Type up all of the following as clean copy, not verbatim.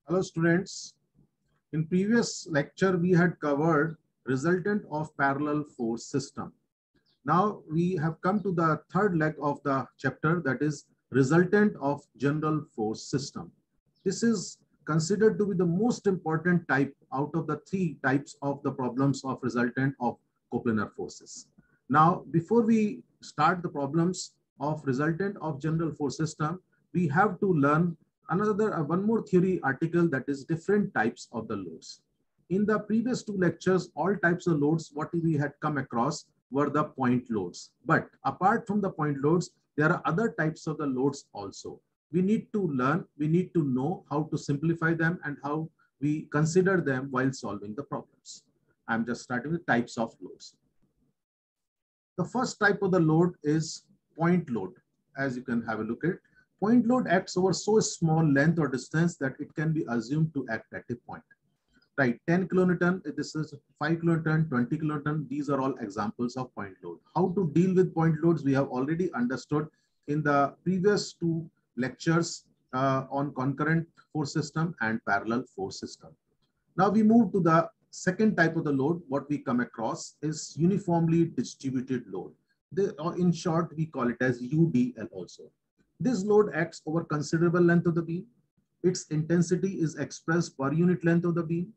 Hello students. In previous lecture, we had covered resultant of parallel force system. Now we have come to the third leg of the chapter, that is resultant of general force system. This is considered to be the most important type out of the three types of the problems of resultant of coplanar forces. Now, before we start the problems of resultant of general force system, we have to learn one more theory article, that is different types of the loads. In the previous two lectures, all types of loads what we had come across were the point loads. But apart from the point loads, there are other types of the loads also. We need to learn, we need to know how to simplify them and how we consider them while solving the problems. I'm just starting with types of loads. The first type of the load is point load. As you can have a look at, point load acts over so small length or distance that it can be assumed to act at a point. Right, 10 kilonewton, this is 5 kilonewton, 20 kilonewton. These are all examples of point load. How to deal with point loads, we have already understood in the previous two lectures on concurrent force system and parallel force system. Now we move to the second type of the load. What we come across is uniformly distributed load. In short, we call it as UDL also. This load acts over considerable length of the beam. Its intensity is expressed per unit length of the beam.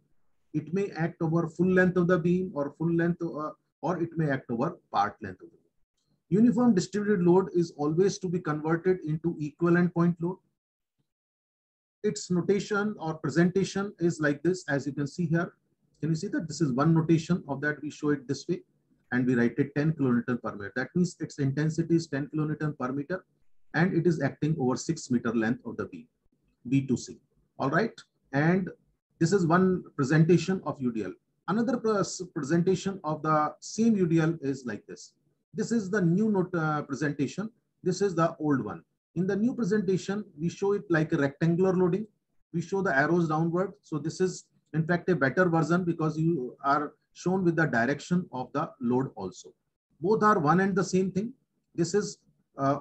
It may act over full length of the beam or full length, or it may act over part length of the beam. Uniform distributed load is always to be converted into equivalent point load. Its notation or presentation is like this, as you can see here. Can you see that this is one notation of that? We show it this way and we write it 10 kilonewton per meter. That means its intensity is 10 kilonewton per meter and it is acting over 6 meter length of the beam, B to C. All right. And this is one presentation of UDL. Another presentation of the same UDL is like this. This is the new presentation. This is the old one. In the new presentation, we show it like a rectangular loading. We show the arrows downward. So this is in fact a better version because you are shown with the direction of the load also. Both are one and the same thing. This is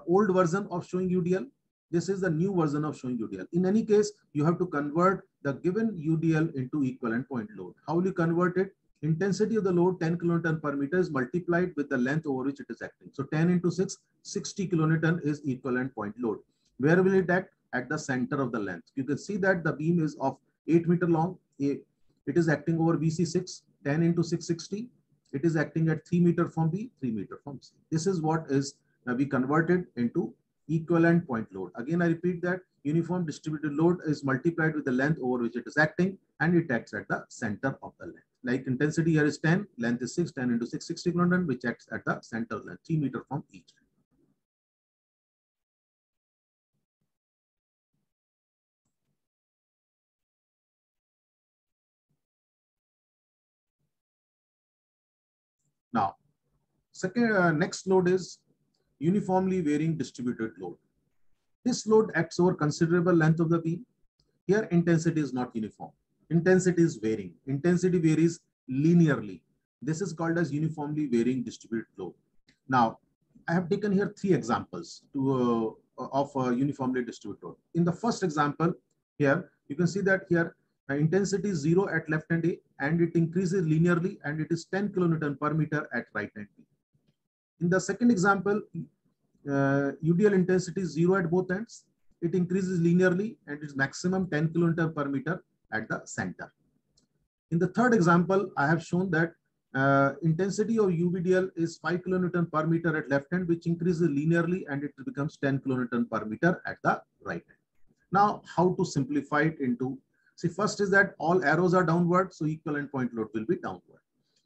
old version of showing UDL. This is the new version of showing UDL. In any case, you have to convert the given UDL into equivalent point load. How will you convert it? Intensity of the load 10 kilonewton per meter is multiplied with the length over which it is acting. So 10 into 6, 60 kilonewton is equivalent point load. Where will it act? At the center of the length. You can see that the beam is of 8 meter long. It is acting over BC6, 10 into 660. It is acting at 3 meter from B, 3 meter from C. This is what is we converted into equivalent point load. Again, I repeat that uniform distributed load is multiplied with the length over which it is acting and it acts at the center of the length. Like intensity here is 10, length is 6, 10 into 6, 60 kilonewton, which acts at the center of the length, 3 meter from each. Now, next load is uniformly varying distributed load. This load acts over considerable length of the beam. Here, intensity is not uniform. Intensity is varying. Intensity varies linearly. This is called as uniformly varying distributed load. Now, I have taken here three examples of uniformly distributed load. In the first example, here, you can see that here, intensity is 0 at left hand A and it increases linearly and it is 10 kilonewton per meter at right hand B. In the second example, UDL intensity is 0 at both ends. It increases linearly and is maximum 10 kilonewton per meter at the center. In the third example, I have shown that intensity of UVDL is 5 kilonewton per meter at left hand, which increases linearly and it becomes 10 kilonewton per meter at the right hand. Now, how to simplify it into, see, first is that all arrows are downward, so equivalent point load will be downward.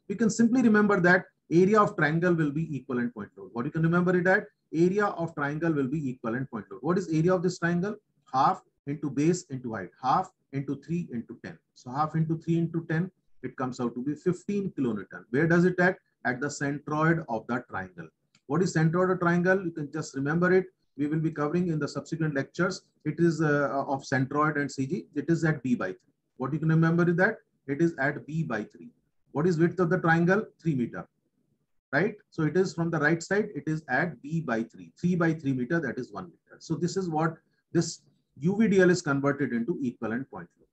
We can simply remember that area of triangle will be equivalent point load. What you can remember it at? Area of triangle will be equivalent point load. What is area of this triangle? Half into base into height. Half into 3 into 10. So half into 3 into 10, it comes out to be 15 kilonewton. Where does it act? At the centroid of the triangle. What is centroid of triangle? You can just remember it. We will be covering in the subsequent lectures. It is of centroid and CG. It is at B by 3. What you can remember is that it is at B by 3. What is width of the triangle? 3 meter. Right? So it is from the right side, it is at B by 3. 3 by 3 meter, that is 1 meter. So this is what this UVDL is converted into equivalent point load.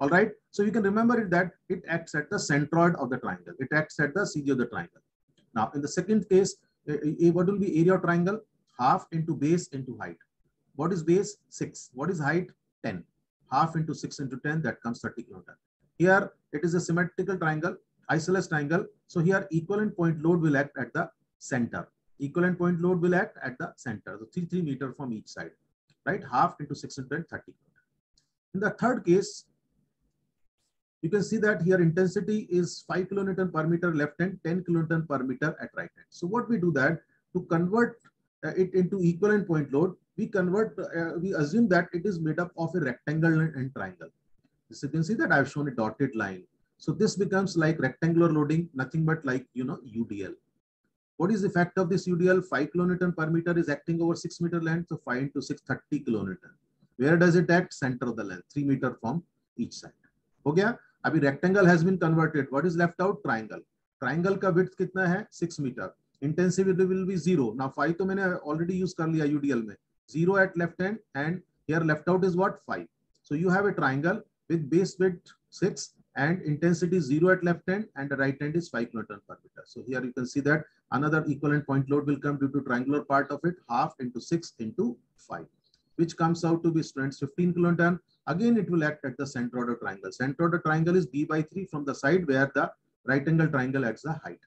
All right. So you can remember it that it acts at the centroid of the triangle. It acts at the CG of the triangle. Now, in the second case, what will be area of triangle? Half into base into height. What is base? 6. What is height? 10. Half into 6 into 10, that comes 30 kilonewton. Here, it is a symmetrical triangle, isosceles triangle. So here, equivalent point load will act at the center. Equivalent point load will act at the center. So 3 meters from each side, right? Half into 6 into 10, 30 kilonewton. In the third case, you can see that here intensity is 5 kilonewton per meter left hand, 10 kilonewton per meter at right hand. So what we do that to convert it into equivalent point load, we assume that it is made up of a rectangle and triangle. So you can see that I've shown a dotted line. So this becomes like rectangular loading, nothing but like, UDL. What is the effect of this UDL? 5 kilonewton per meter is acting over 6 meter length. So 5 into 6, 30 kilonewton. Where does it act? Center of the length, 3 meter from each side. Okay? अभी rectangle has been converted. What is left out? Triangle. Triangle का width कितना है? 6 meter. Intensity will be 0. Now 5 तो मैंने already use कर लिया UDL में. 0 at left hand and here left out is what? 5. So you have a triangle with base width 6 and intensity 0 at left hand and the right hand is 5 kilonewton per meter. So here you can see that another equivalent point load will come due to triangular part of it, half into 6 into 5, which comes out to be, students, 15 kilonewton. Again, it will act at the center of the triangle. Center of the triangle is b by 3 from the side where the right angle triangle acts the height.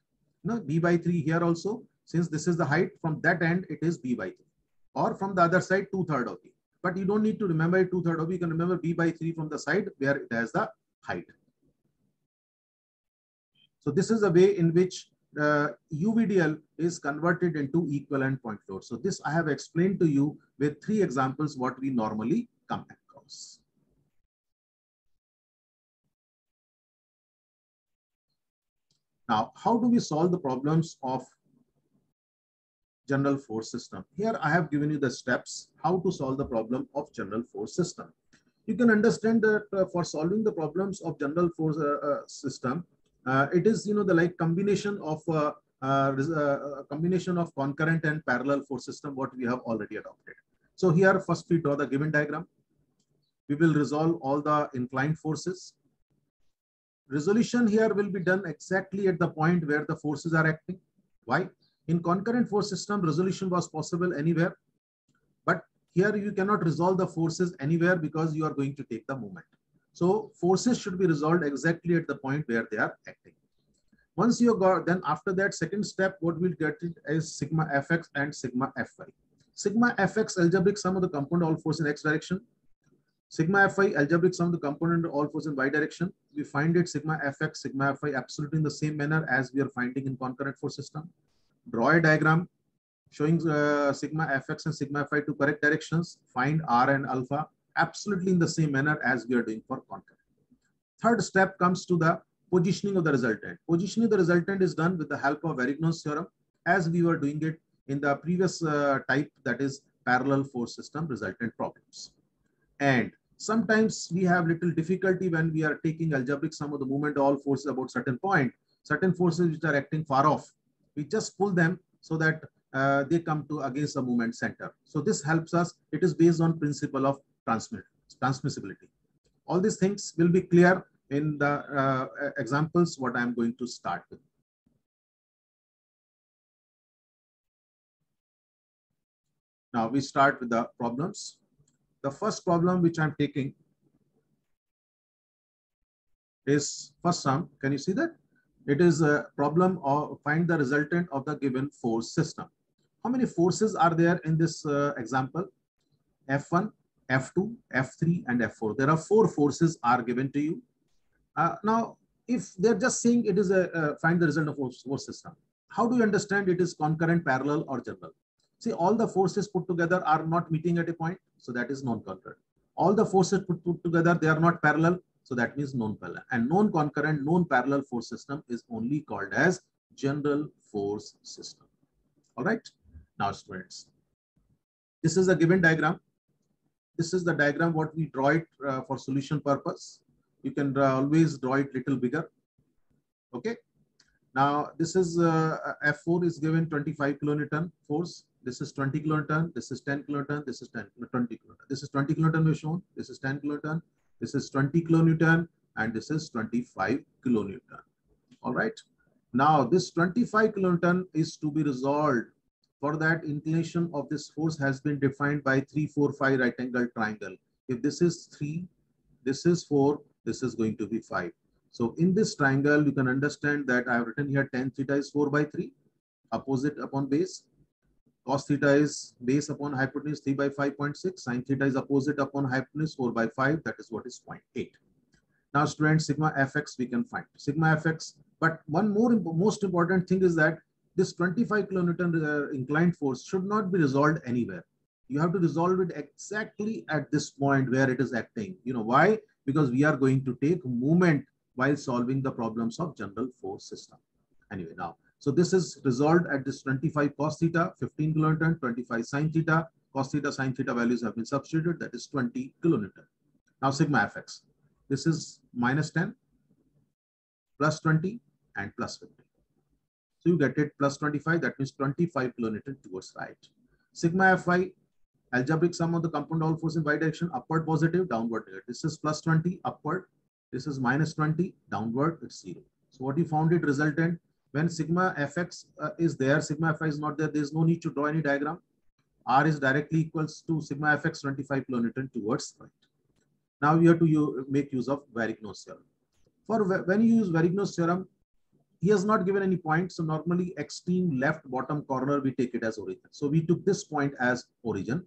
Now, b by 3 here also, since this is the height, from that end, it is b by 3. Or from the other side, 2/3 of b. But you don't need to remember 2/3 of b. You can remember b by 3 from the side where it has the height. So this is the way in which UVDL is converted into equivalent point load. So this I have explained to you with 3 examples what we normally come across. Now, how do we solve the problems of general force system? Here I have given you the steps how to solve the problem of general force system. You can understand that for solving the problems of general force system, it is the like combination of concurrent and parallel force system what we have already adopted. So here first we draw the given diagram. We will resolve all the inclined forces. Resolution here will be done exactly at the point where the forces are acting. Why? In concurrent force system, resolution was possible anywhere, but here you cannot resolve the forces anywhere because you are going to take the moment. So forces should be resolved exactly at the point where they are acting. Once you got, then after that second step, what we'll get it is sigma fx and sigma fy. Sigma fx algebraic sum of the component all force in x direction. Sigma fi algebraic sum of the component all force in y direction. We find it sigma fx, sigma fi absolutely in the same manner as we are finding in concurrent force system. Draw a diagram showing sigma fx and sigma fi to correct directions. Find r and alpha absolutely in the same manner as we are doing for concurrent. Third step comes to the positioning of the resultant. Positioning of the resultant is done with the help of Varignon's theorem as we were doing it in the previous type, that is parallel force system resultant problems. And sometimes we have little difficulty when we are taking algebraic sum of the moment of all forces about certain point, certain forces which are acting far off. We just pull them so that they come to against the moment center. So this helps us. It is based on principle of transmissibility. All these things will be clear in the examples what I am going to start with. Now we start with the problems. The first problem which I'm taking is first sum. Can you see that? It is a problem of find the resultant of the given force system. How many forces are there in this example? F1, F2, F3, and F4. There are 4 forces are given to you. Now, if they're just saying it is a find the result of force system, how do you understand it is concurrent, parallel, or general? See, all the forces put together are not meeting at a point, so that is non-concurrent. All the forces put together, they are not parallel, so that means non-parallel. And non-concurrent, non-parallel force system is only called as general force system. All right. Now, students, this is a given diagram. This is the diagram what we draw it for solution purpose. You can always draw it little bigger. Okay. Now, this is F4 is given 25 kilonewton force. This is 20 kilonewton. This is 10 kilonewton. This is 20 kilonewton. This is 20 kilonewton we shown. This is 10 kilonewton. This is 20 kilonewton and this is 25 kilonewton. All right. Now this 25 kilonewton is to be resolved. For that, inclination of this force has been defined by 3, 4, 5 right angle triangle. If this is 3, this is 4, this is going to be 5. So in this triangle, you can understand that I have written here tan theta is 4 by 3, opposite upon base. Cos theta is base upon hypotenuse 3 by 5.6. Sin theta is opposite upon hypotenuse 4 by 5. That is what is 0.8. Now, students, sigma fx we can find. Sigma fx. But one most important thing is that this 25 kilonewton inclined force should not be resolved anywhere. You have to resolve it exactly at this point where it is acting. You know why? Because we are going to take moment while solving the problems of general force system. Anyway, now, so this is resolved at this 25 cos theta, 15 kilonewton, 25 sin theta. Cos theta, sin theta values have been substituted. That is 20 kilonewton. Now, sigma fx. This is minus 10, plus 20, and plus 50. So you get it plus 25. That means 25 kilonewton towards right. Sigma fy, algebraic sum of the compound all force in y direction, upward positive, downward negative. This is plus 20, upward. This is minus 20, downward, it's 0. So what you found it resultant, when sigma fx is there, sigma fy is not there, there is no need to draw any diagram. R is directly equals to sigma fx 25 kilonewton towards right. Now you have to make use of Varigno's theorem. For when you use Varigno's theorem, he has not given any point. So normally extreme left bottom corner, we take it as origin. So we took this point as origin.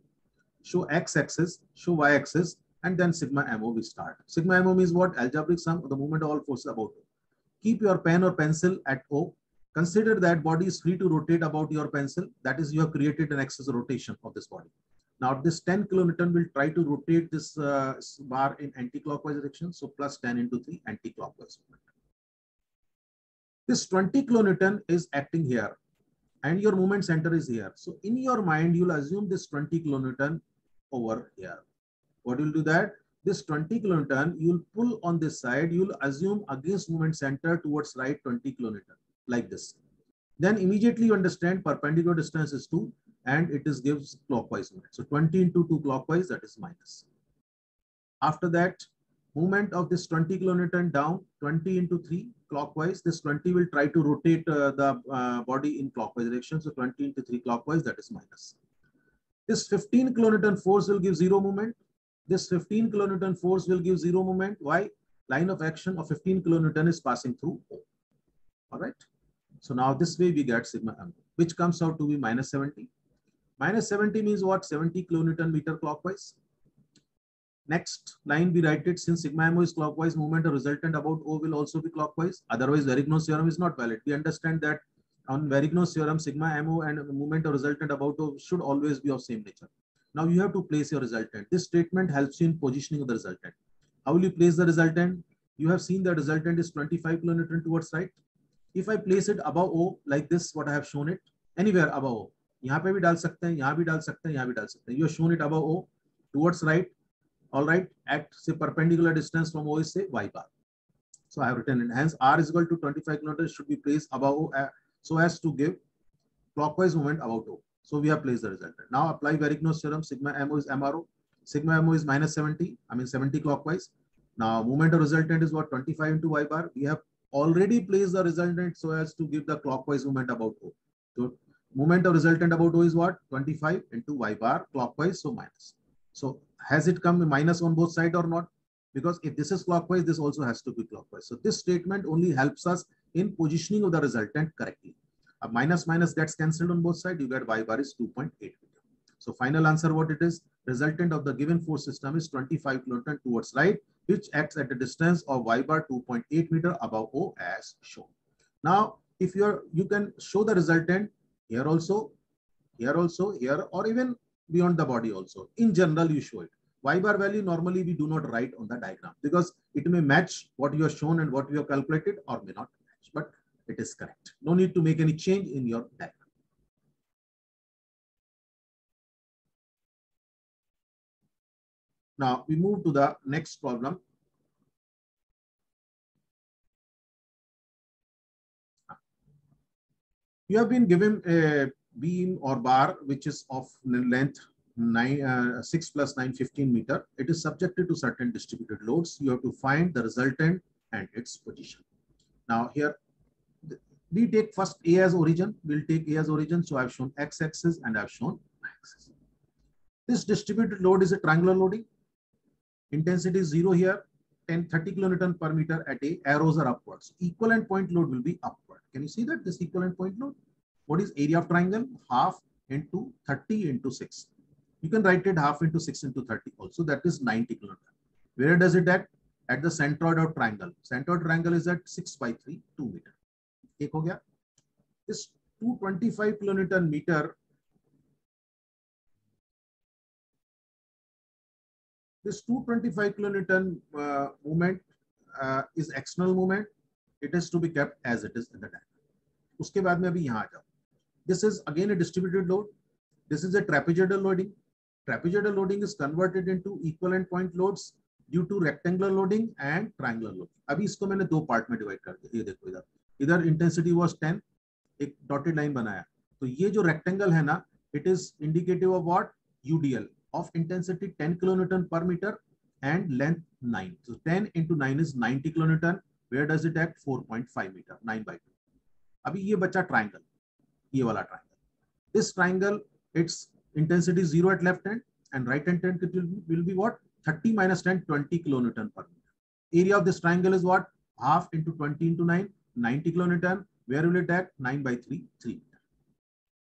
Show x-axis, show y-axis, and then sigma MO we start. Sigma MO means what? Algebraic sum of the moment of all forces about O. Keep your pen or pencil at O. Consider that body is free to rotate about your pencil. That is, you have created an axis of rotation of this body. Now this 10 kilonewton will try to rotate this bar in anti-clockwise direction. So plus 10 into 3 anti-clockwise movement. This 20 kilonewton is acting here and your movement center is here. So in your mind, you'll assume this 20 kilonewton over here. What you'll do that? This 20 kilonewton, you'll pull on this side, you'll assume against movement center towards right 20 kilonewton like this. Then immediately you understand perpendicular distance is 2 and it is gives clockwise movement. So 20 into 2 clockwise, that is minus. After that, movement of this 20 kilonewton down, 20 into 3 clockwise. This 20 will try to rotate the body in clockwise direction. So 20 into 3 clockwise, that is minus. This 15 kilonewton force will give 0 movement. This 15 kilonewton force will give 0 movement. Why? Line of action of 15 kilonewton is passing through O. All right. So now this way we get sigma M, which comes out to be minus 70. Minus 70 means what? 70 kilonewton meter clockwise. Next line we write it, since sigma MO is clockwise, movement resultant about O will also be clockwise. Otherwise, Varigno's theorem is not valid. We understand that on Varigno's theorem, sigma MO and movement resultant about O should always be of same nature. Now you have to place your resultant. This statement helps you in positioning of the resultant. How will you place the resultant? You have seen the resultant is 25 kilonewton towards right. If I place it above O like this, what I have shown it, anywhere above O, यहाँ पे भी डाल सकते हैं, यहाँ भी डाल सकते हैं, यहाँ भी डाल सकते हैं. You have shown it above O towards right. All right, at say perpendicular distance from O is say y bar. So I have written it. Hence R is equal to 25 kilonewton should be placed above O so as to give clockwise movement about O. So we have placed the resultant. Now apply Varigno's theorem. Sigma MO is MRO. Sigma MO is minus 70. I mean 70 clockwise. Now movement of resultant is what? 25 into y bar. We have already placed the resultant so as to give the clockwise movement about O. So movement of resultant about O is what? 25 into y bar clockwise, so minus. So has it come minus on both sides or not? Because if this is clockwise, this also has to be clockwise. So this statement only helps us in positioning of the resultant correctly. A minus minus gets cancelled on both sides. You get y bar is 2.8 meter. So final answer what it is? Resultant of the given force system is 25 kilonewton towards right, which acts at a distance of y bar 2.8 meter above O as shown. Now, if you can show the resultant here also, here also, here, or even beyond the body also. In general, you show it. Y bar value normally we do not write on the diagram because it may match what you have shown and what you have calculated or may not match, but it is correct. No need to make any change in your diagram. Now we move to the next problem. You have been given a beam or bar which is of length 6 plus 9, 15 meter. It is subjected to certain distributed loads. You have to find the resultant and its position. Now here, we take first A as origin. We'll take A as origin. So I've shown x-axis and I've shown y-axis. This distributed load is a triangular loading. Intensity is 0 here. 30 kilonewton per meter at A. Arrows are upwards. Equivalent point load will be upward. Can you see that this equivalent point load? What is area of triangle? Half into 30 into 6. You can write it half into 6 into 30 also. That is 90 kilonewton. Where does it at? At the centroid of triangle. Centroid triangle is at 6 by 3, 2 meter. एक हो गया. This 225 kilonewton meter. This 225 kilonewton movement is external movement. It is to be kept as it is in the diagram. उसके बाद में अभी यहाँ आ जाओ. This is again a distributed load. This is a trapezoidal loading. Trapezoidal loading is converted into equivalent point loads due to rectangular loading and triangular loading. अभी इसको मैंने दो पार्ट में डिवाइड कर दिया. ये देखो इधर. इधर इंटेंसिटी वाज 10. एक डॉटेड लाइन बनाया. तो ये जो रेक्टेंगल है ना, it is indicative of what? UDL of intensity 10 kilonewton per meter and length 9. So 10 into 9 is 90 kilonewton. Where does it act? 4.5 meter, 9 by 2. अभी ये बचा ट्राइंगल, ये वाला triangle. This triangle, its intensity is 0 at left hand and right hand it will be what? 30 minus 10, 20 kilonewton per meter. Area of this triangle is what? Half into 20 into 9, 90 kilonewton. Where will it act? 9 by 3, 3 meter.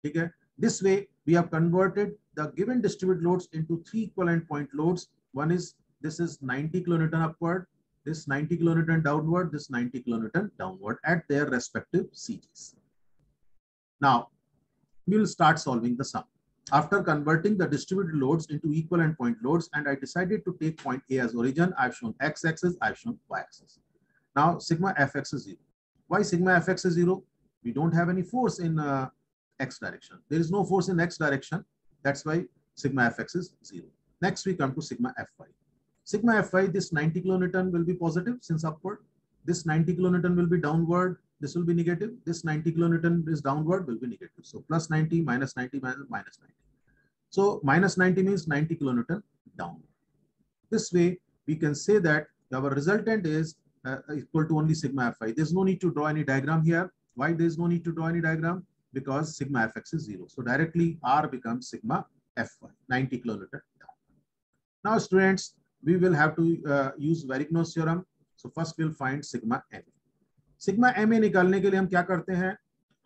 Okay? This way, we have converted the given distributed loads into three equivalent point loads. One is, this is 90 kilonewton upward, this 90 kilonewton downward, this 90 kilonewton downward at their respective CGs. Now, we will start solving the sum. After converting the distributed loads into equivalent point loads, and I decided to take point A as origin, I've shown x-axis, I've shown y-axis. Now, sigma fx is 0. Why sigma fx is 0? We don't have any force in x direction. There is no force in x direction. That's why sigma fx is 0. Next, we come to sigma fy. Sigma fy, this 90 kilonewton will be positive since upward. This 90 kilonewton will be downward. This will be negative. This 90 kilonewton is downward will be negative. So plus 90, minus 90, minus 90. So minus 90 means 90 kilonewton downward. This way, we can say that our resultant is equal to only sigma fy. There's no need to draw any diagram here. Why there's no need to draw any diagram? Because sigma fx is 0. So directly R becomes sigma fy, 90 kilonewton down. Now students, we will have to use Varigno's theorem. So first we'll find sigma ma. Sigma ma निकालने के लिए हम क्या करते हैं?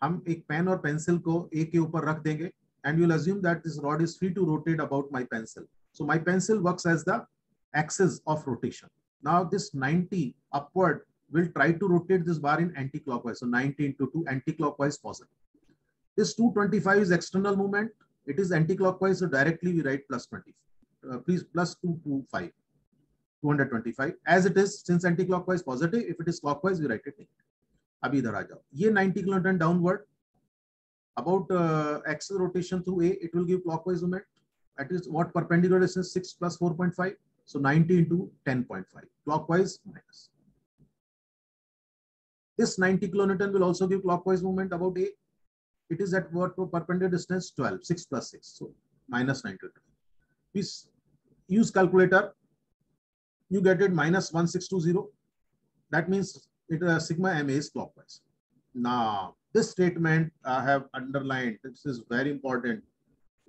हम एक pen और पेंसिल को A के ऊपर रख देंगे and we'll assume that this rod is free to rotate about my pencil. So my pencil works as the axis of rotation. Now this 90 upward will try to rotate this bar in anti-clockwise. So 90 into 2 anti-clockwise positive. This 225 is external movement. It is anti-clockwise. So directly we write plus 20. Please plus 225. 225 as it is, since anti-clockwise positive. If it is clockwise, we write it negative. अभी इधर आ जाओ. ये 90 kilonewton downward. About axis rotation through A, it will give clockwise movement. That is what perpendicular distance 6 plus 4.5. So 90 into 10.5. Clockwise minus. This 90 kilonewton will also give clockwise movement about A. It is at what perpendicular distance 12. 6 plus 6. So minus 90. Please use calculator. You get it minus 1620. That means it sigma ma is clockwise. Now this statement I have underlined. This is very important.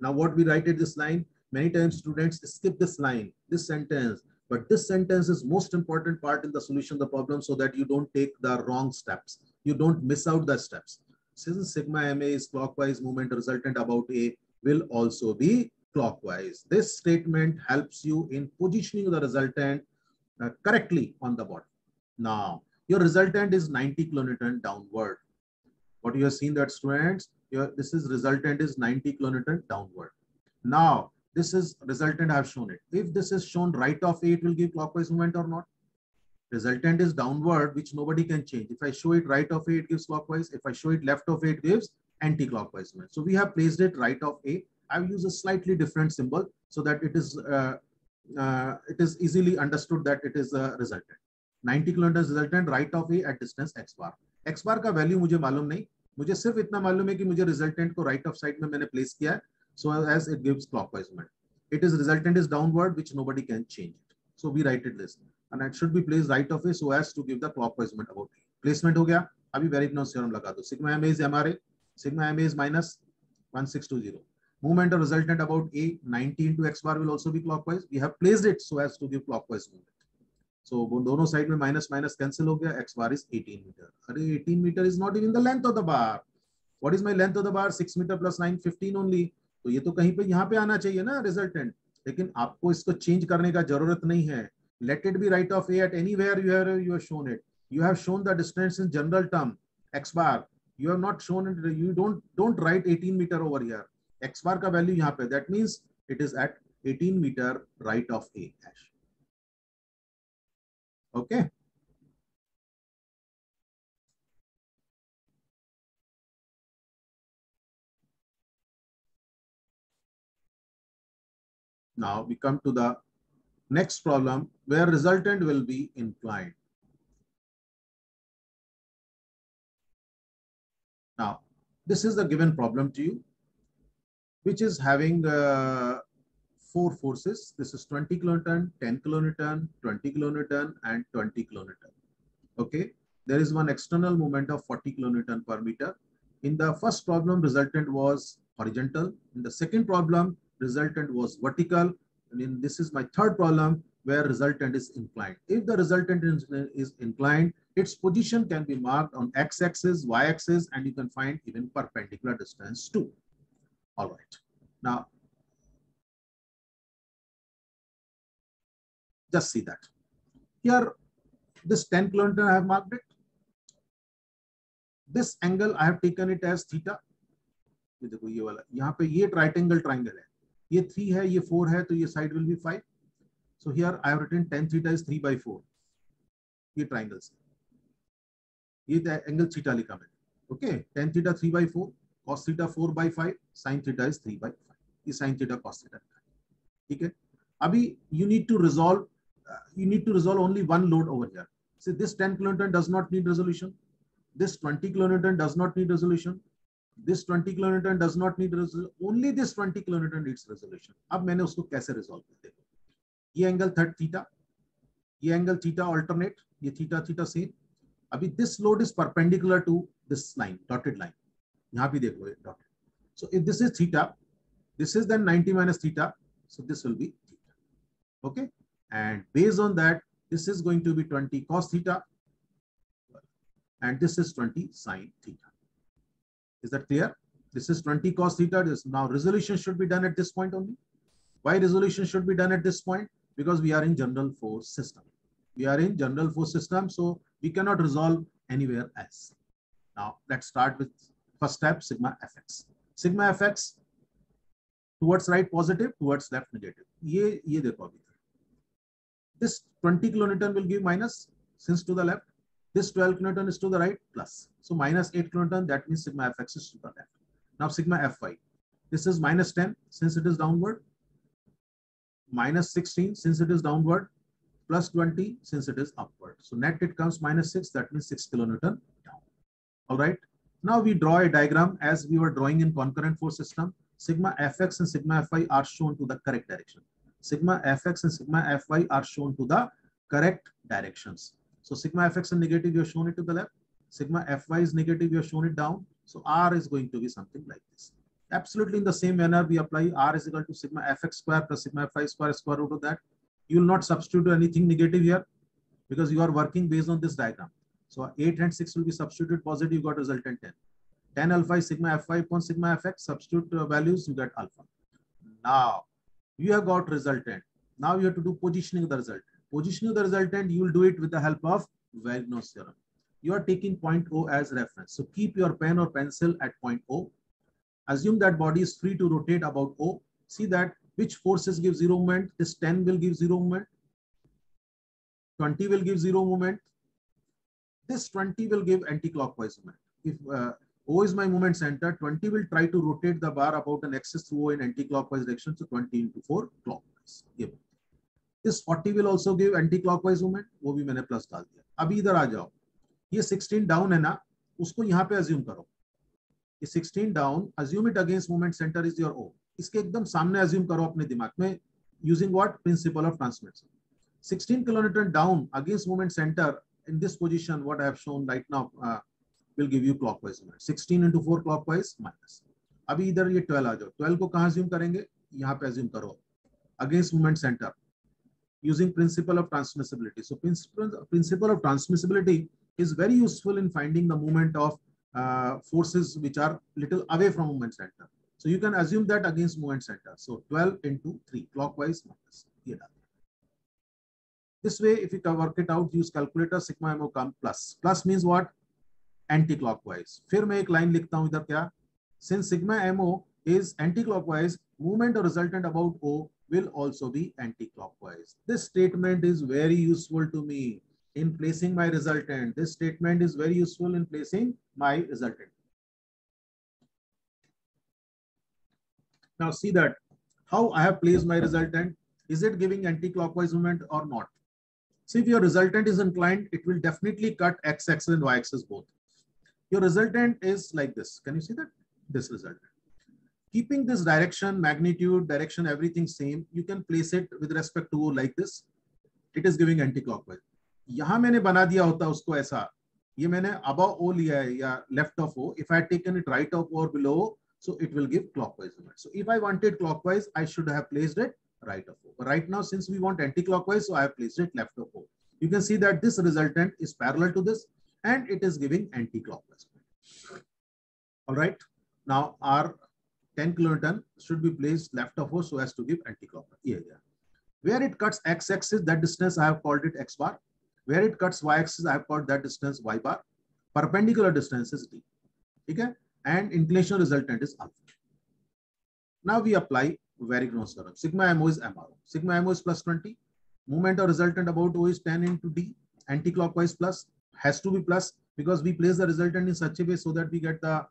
Now what we write at this line, many times students skip this line, this sentence, but this sentence is most important part in the solution of the problem so that you don't take the wrong steps. You don't miss out the steps. Since sigma ma is clockwise, movement resultant about A will also be clockwise. This statement helps you in positioning the resultant correctly on the body. Now, your resultant is 90 kilonewton downward. What you have seen that students, this is resultant is 90 kilonewton downward. Now, this is resultant, I have shown it. If this is shown right of A, it will give clockwise movement or not. Resultant is downward, which nobody can change. If I show it right of A, it gives clockwise. If I show it left of A, it gives anti-clockwise movement. So we have placed it right of A. I've used a slightly different symbol so that it is easily understood that it is a resultant. 90 kilonewton resultant right of A at distance x bar. X bar का value मुझे मालूम नहीं, मुझे सिर्फ इतना मालूम है कि मुझे रिजल्टेंट को राइट ऑफ साइड में मैंने प्लेस किया है, so as it gives clockwise movement. it is resultant is downward, which nobody can change it. So we write it this, and it should be placed right of A so as to give the clockwise movement about A. Placement हो गया. अभी Varigno's theorem लगा दो. Sigma MA is MRA. Sigma MA is minus 1620. Movement of resultant about A, 90 into x bar will also be clockwise. We have placed it so as to give clockwise movement. So दोनों side में minus minus cancel हो गया. X bar is 18 meter. अरे 18 meter is not even the length of the bar. What is my length of the bar? 6 meter plus 9, 15 only. तो ये तो कहीं पे यहाँ पे आना चाहिए ना रिजल्टेंट. लेकिन आपको इसको चेंज करने का जरूरत नहीं है. Let it be right of A at anywhere you have shown it. You have shown the distance in general term x bar. You have not shown it. You don't write 18 meter over here. X bar का value यहाँ पे. That means it is at 18 meter right of A dash. Okay. Now we come to the next problem where resultant will be inclined. Now, this is the given problem to you, which is having 4 forces. This is 20 kilonewton, 10 kilonewton, 20 kilonewton, and 20 kilonewton. Okay. There is one external moment of 40 kilonewton per meter. In the first problem, resultant was horizontal. In the second problem, resultant was vertical. And in this is my third problem where resultant is inclined. If the resultant is inclined, its position can be marked on x-axis, y-axis, and you can find even perpendicular distance too. All right. Now, just see that. Here, this 10 kilonewton I have marked it. This angle I have taken it as theta. ये देखो ये वाला यहाँ पे ये triangle है. ये 3 है, ये 4 है, तो ये side will be 5. So here I have written tan theta is 3 by 4. ये triangle से. ये angle theta लिखा मैंने. Okay, tan theta 3 by 4, cos theta 4 by 5, sin theta is 3 by 5. ये sin theta cos theta. ठीक है. अभी you need to resolve only one load over here. See, this 10 kilonewton does not need resolution. This 20 kilonewton does not need resolution. This 20 kilonewton does not need resolution. Only this 20 kilonewton needs resolution. अब मैंने उसको कैसे resolve किया देखो. ये angle theta, ये angle theta alternate, ये theta same. अभी this load is perpendicular to this line, dotted line. यहाँ भी देखो ये dotted. So if this is theta, this is then 90 minus theta. So this will be theta. Okay. And based on that, this is going to be 20 cos theta. And this is 20 sin theta. Is that clear? This is 20 cos theta. Now resolution should be done at this point only. Why resolution should be done at this point? Because we are in general force system. We are in general force system, so we cannot resolve anywhere else. Now let's start with first step, sigma fx. Sigma fx towards right positive, towards left negative. ये देखो अभी. This 20 kilonewton will give minus since to the left. This 12 kilonewton is to the right plus. So minus 8 kilonewton, that means sigma fx is to the left. Now sigma fy. This is minus 10 since it is downward. Minus 16 since it is downward. Plus 20 since it is upward. So net it comes minus 6, that means 6 kilonewton down. All right. Now we draw a diagram as we were drawing in concurrent force system. Sigma fx and sigma fy are shown to the correct direction. Sigma fx and sigma fy are shown to the correct directions. So sigma fx is negative, you have shown it to the left. Sigma fy is negative, you have shown it down. So r is going to be something like this. Absolutely in the same manner, we apply r is equal to sigma fx square plus sigma fy square root of that. You will not substitute anything negative here because you are working based on this diagram. So 8 and 6 will be substituted positive, you got resultant 10. 10 alpha is sigma fy upon sigma fx, substitute values, you get alpha. Now, you have got resultant. Now you have to do positioning of the resultant. Positioning of the resultant, you will do it with the help of Varigno's theorem. You are taking point O as reference. So keep your pen or pencil at point O. Assume that body is free to rotate about O. See that which forces give zero moment. This 10 will give zero moment. 20 will give zero moment. This 20 will give anti-clockwise moment. If O is my moment center, 20 will try to rotate the bar about an axis through O in anti-clockwise direction. So 20 into 4 clockwise. Give. This 40 will also give anti-clockwise movement. वो भी मैंने plus डाल दिया. अभी इधर आ जाओ. ये 16 down है ना, उसको यहाँ पे assume करो. ये 16 down, assume it against movement center is your O. इसके एकदम सामने अज्यूम करो अपने दिमाग में, using what, principle of transmission. 16 kilonewton down against movement center in this position, what I have shown right now, will give you clockwise movement. 16 into 4 clockwise minus. अभी इधर ये 12 आ जाओ. 12 को कहाँ assume करेंगे? यहाँ पे assume करो. Against movement center, using principle of transmissibility. So principle of transmissibility is very useful in finding the movement of forces which are little away from movement center. So you can assume that against movement center. So 12 into 3 clockwise minus. ये डाल. This way, if you can work it out, use calculator, sigma mo come plus. Plus means what? Anti-clockwise. फिर मैं एक line लिखता हूँ इधर क्या? Since sigma mo is anti-clockwise, movement or resultant about O will also be anti-clockwise. This statement is very useful to me in placing my resultant. This statement is very useful in placing my resultant. Now see that how I have placed my resultant. Is it giving anti-clockwise movement or not? So if your resultant is inclined, it will definitely cut x-axis and y-axis both. Your resultant is like this. Can you see that? This resultant. Keeping this direction, magnitude, direction, everything same, you can place it with respect to O like this. It is giving anti-clockwise. यहाँ मैंने बना दिया होता उसको ऐसा. ये मैंने above O लिया है या left of O. If I had taken it right of O or below O, so it will give clockwise movement. So if I wanted clockwise, I should have placed it right of O. But right now, since we want anti-clockwise, so I have placed it left of O. You can see that this resultant is parallel to this and it is giving anti-clockwise. All right. Now our 10 kilonewton should be placed left of O so as to give anti-clockwise. Yeah. Where it cuts x-axis, that distance I have called it x bar. Where it cuts y-axis, I have called that distance y bar. Perpendicular distance is d. Okay? And inclination resultant is alpha. Now we apply Varigno's theorem. Sigma mo is MRO. Sigma mo is plus 20. Movement or resultant about O is 10 into d. Anti-clockwise plus has to be plus because we place the resultant in such a way so that we get the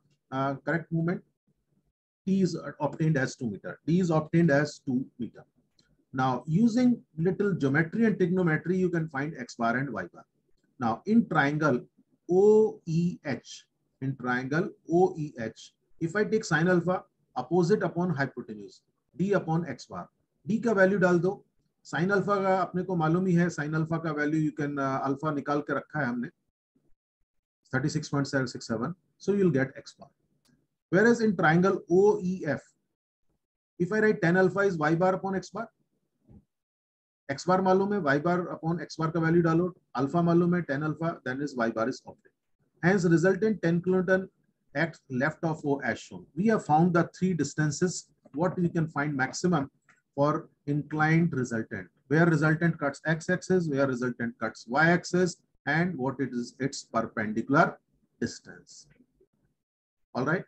correct movement. T is obtained as 2 meter. D is obtained as 2 meter. Now using little geometry and trigonometry, you can find x bar and y bar. Now in triangle OEH, if I take sin alpha, opposite upon hypotenuse, d upon x bar. d का value डाल दो. sin alpha का अपने को मालूम ही है. sin alpha का value you can alpha निकाल के रखा है हमने 36.767. So you'll get x bar. Whereas in triangle OEF, if I write tan alpha is y bar upon x bar, x bar मालूम है, y bar upon x bar का value डालो, alpha मालूम है, tan alpha, then is y bar is obtained. Hence resultant 10 kilonewton at left of O as shown. We have found the three distances what we can find maximum for inclined resultant, where resultant cuts x-axis, where resultant cuts y-axis, and what it is its perpendicular distance. All right.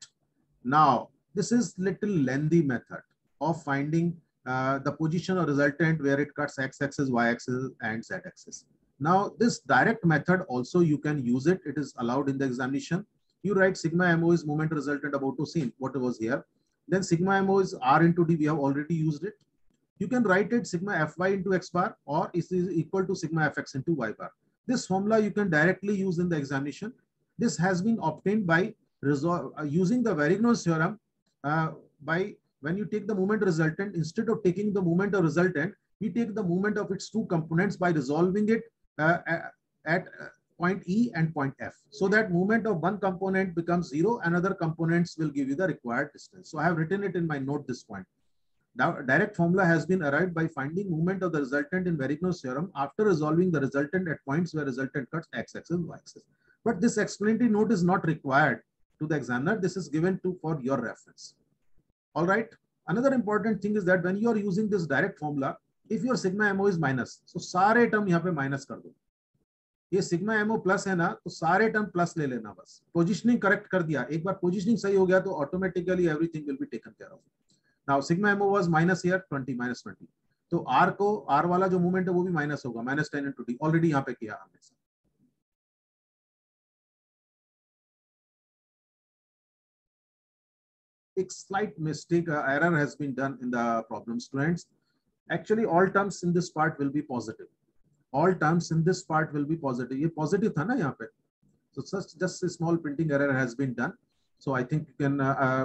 Now this is little lengthy method of finding the position of resultant where it cuts x-axis, y-axis, and z-axis. Now this direct method also you can use it. It is allowed in the examination. You write sigma mo is moment resultant about to see what was here. Then sigma mo is r into d. We have already used it. You can write it sigma fy into x bar or is equal to sigma fx into y bar. This formula you can directly use in the examination. This has been obtained by using the Varigno's theorem. By when you take the moment resultant, instead of taking the moment of resultant, we take the moment of its two components by resolving it at point E and point F. So that moment of one component becomes 0, another components will give you the required distance. So I have written it in my note this point. Now, direct formula has been arrived by finding movement of the resultant in Varigno's theorem after resolving the resultant at points where resultant cuts x-axis and y-axis. But this explanatory note is not required to the examiner. This is given to for your reference. All right. Another important thing is that when you are using this direct formula, if your sigma mo is minus, so सारे term यहाँ पे minus कर दो. ये sigma mo plus है ना, तो सारे term plus ले लेना बस. Positioning correct कर दिया. एक बार positioning सही हो गया तो automatically everything will be taken care of. Now sigma mo was minus here 20 minus 20. तो r को r वाला जो movement है वो भी minus होगा minus 10 into d. Already यहाँ पे किया हमने. A slight mistake, error has been done in the problem, students. Actually, all terms in this part will be positive. All terms in this part will be positive. ये positive था ना यहाँ पे. So just a small printing error has been done. So I think you can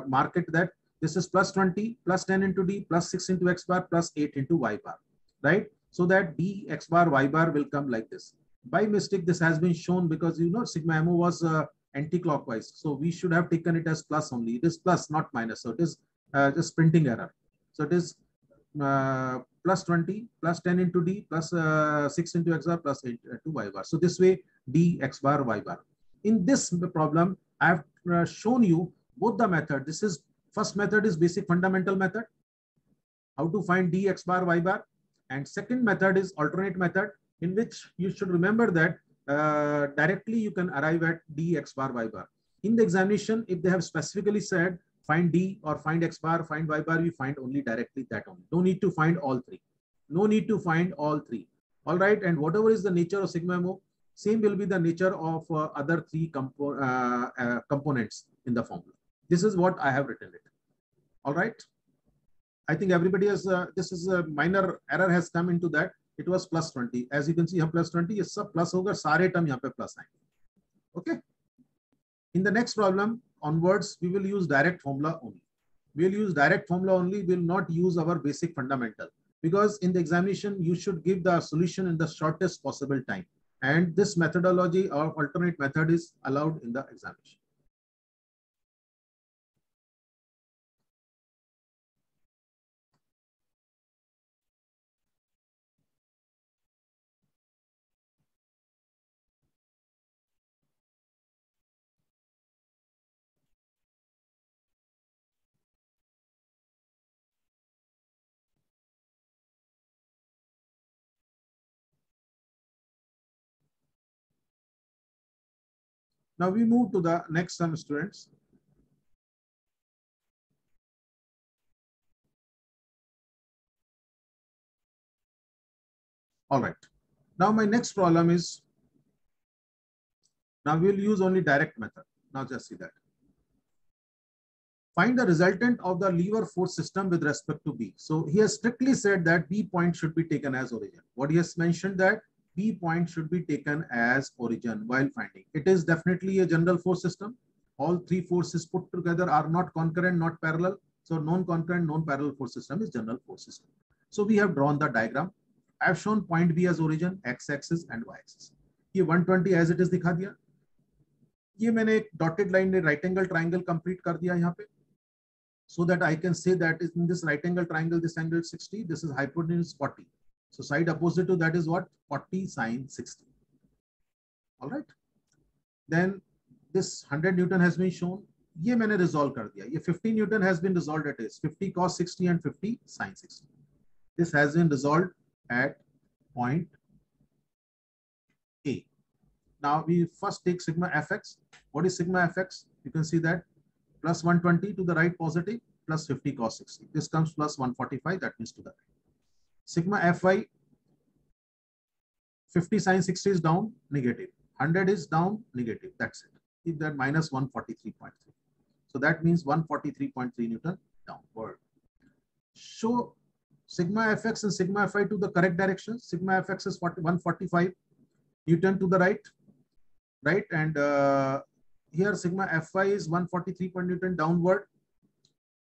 mark it that This is plus 20 plus 10 into d plus 6 into x bar plus 8 into y bar, right? So that d x bar y bar will come like this. By mistake, this has been shown because sigma mo was anti-clockwise. So we should have taken it as plus only. It is plus, not minus. So it is just printing error. So it is plus 20 plus 10 into d plus 6 into x bar plus 8 into y bar. So this way d x bar y bar. In this problem, I have shown you both the method. This is first method is basic fundamental method, how to find d x bar y bar, and second method is alternate method, in which you should remember that directly you can arrive at d x bar y bar. In the examination, if they have specifically said find d or find x bar, find y bar, we find only directly that only. No need to find all three. No need to find all three. All right. And whatever is the nature of sigma mo, same will be the nature of other three components in the formula. This is what I have written it. All right. I think everybody has, this is a minor error has come into that. It was plus 20. As you can see, here plus 20, ये सब plus होगा, सारे term यहाँ पे plus आएंगे. Okay. In the next problem onwards, we will use direct formula only. We will use direct formula only. We will not use our basic fundamental, because in the examination, you should give the solution in the shortest possible time. And this methodology or alternate method is allowed in the examination. Now we move to the next sum, students. All right. Now my next problem is, now we'll use only direct method. Now just see that. Find the resultant of the lever force system with respect to B. So he has strictly said that B point should be taken as origin. What he has mentioned that B point should be taken as origin while finding. It is definitely a general force system. All three forces put together are not concurrent, not parallel. So non-concurrent, non-parallel force system is general force system. So we have drawn the diagram. I have shown point B as origin, x-axis and y-axis. ये 120 as it is दिखा दिया. ये मैंने एक dotted line में right angle triangle complete कर दिया यहाँ पे. So that I can say that in this right angle triangle, this angle is 60, this is hypotenuse 40. So side opposite to that is what? 40 sine 60. All right. Then this 100 Newton has been shown. ये मैंने resolve कर दिया. ये 50 Newton has been resolved at is 50 cos 60 and 50 sine 60. This has been resolved at point A. Now we first take sigma fx. What is sigma fx? You can see that plus 120 to the right positive plus 50 cos 60. This comes plus 145, that means to the right. Sigma fy, 50 sine 60 is down, negative. 100 is down, negative. That's it. Keep that minus 143.3. So that means 143.3 Newton downward. Show sigma fx and sigma fy to the correct direction. Sigma fx is 145 Newton to the right? And here sigma fy is 143 Newton downward.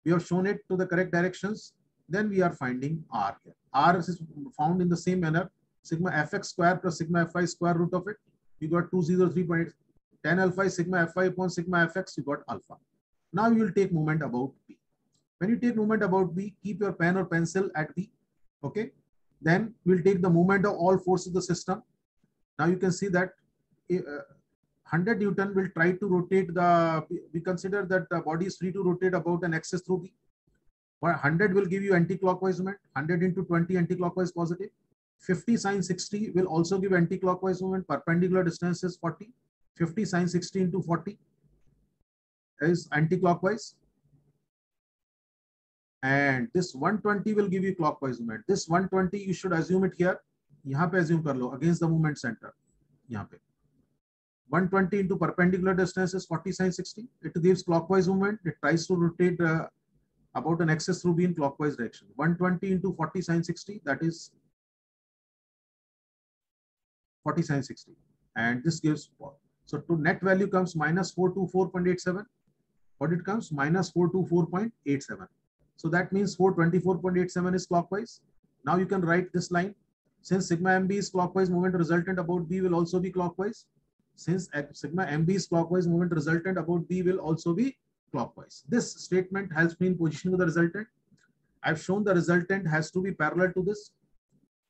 We have shown it to the correct directions. Then we are finding r here. R is found in the same manner. Sigma fx square plus sigma fy square root of it. You got 203.10 alpha is sigma fy upon sigma fx. You got alpha. Now you will take moment about B. When you take moment about B, keep your pen or pencil at B. Okay. Then we'll take the moment of all forces of the system. Now you can see that 100 Newton will try to rotate we consider that the body is free to rotate about an axis through B. 100 will give you anti-clockwise movement, 100 into 20 anti-clockwise positive. 50 sine 60 will also give anti-clockwise movement, perpendicular distance is 40. 50 sine 60 into 40 is anti-clockwise. And this 120 will give you clockwise movement. This 120 you should assume it here. यहाँ पे assume कर लो against the movement center. यहाँ पे 120 into perpendicular distance is 40 sine 60. It gives clockwise movement. It tries to rotate about an axis through B in clockwise direction. 120 into 40 sine 60, that is 40 sine 60. And this gives, so to net value comes minus 424.87. what it comes? Minus 424.87. So that means 424.87 is clockwise. Now you can write this line. Since sigma MB is clockwise, moment resultant about B will also be clockwise. Since sigma MB is clockwise, moment resultant about B will also be clockwise. This statement helps me in positioning the resultant. I've shown the resultant has to be parallel to this.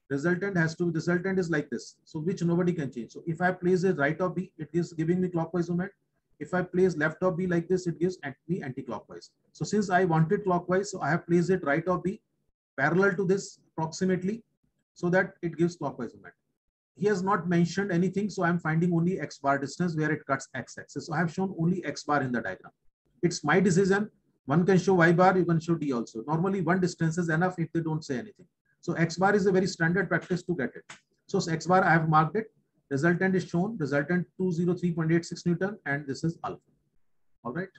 Resultant is like this. So which nobody can change. So if I place it right of B, it is giving me clockwise moment. If I place left of B like this, it gives me anti-clockwise. So since I wanted clockwise, so I have placed it right of B parallel to this approximately, so that it gives clockwise moment. He has not mentioned anything, so I'm finding only X bar distance where it cuts X axis. So I have shown only X bar in the diagram. It's my decision. One can show Y bar, you can show D also. Normally one distance is enough if they don't say anything. So X bar is a very standard practice to get it. So X bar I have marked it. Resultant is shown, resultant 203.86 Newton, and this is alpha. All right.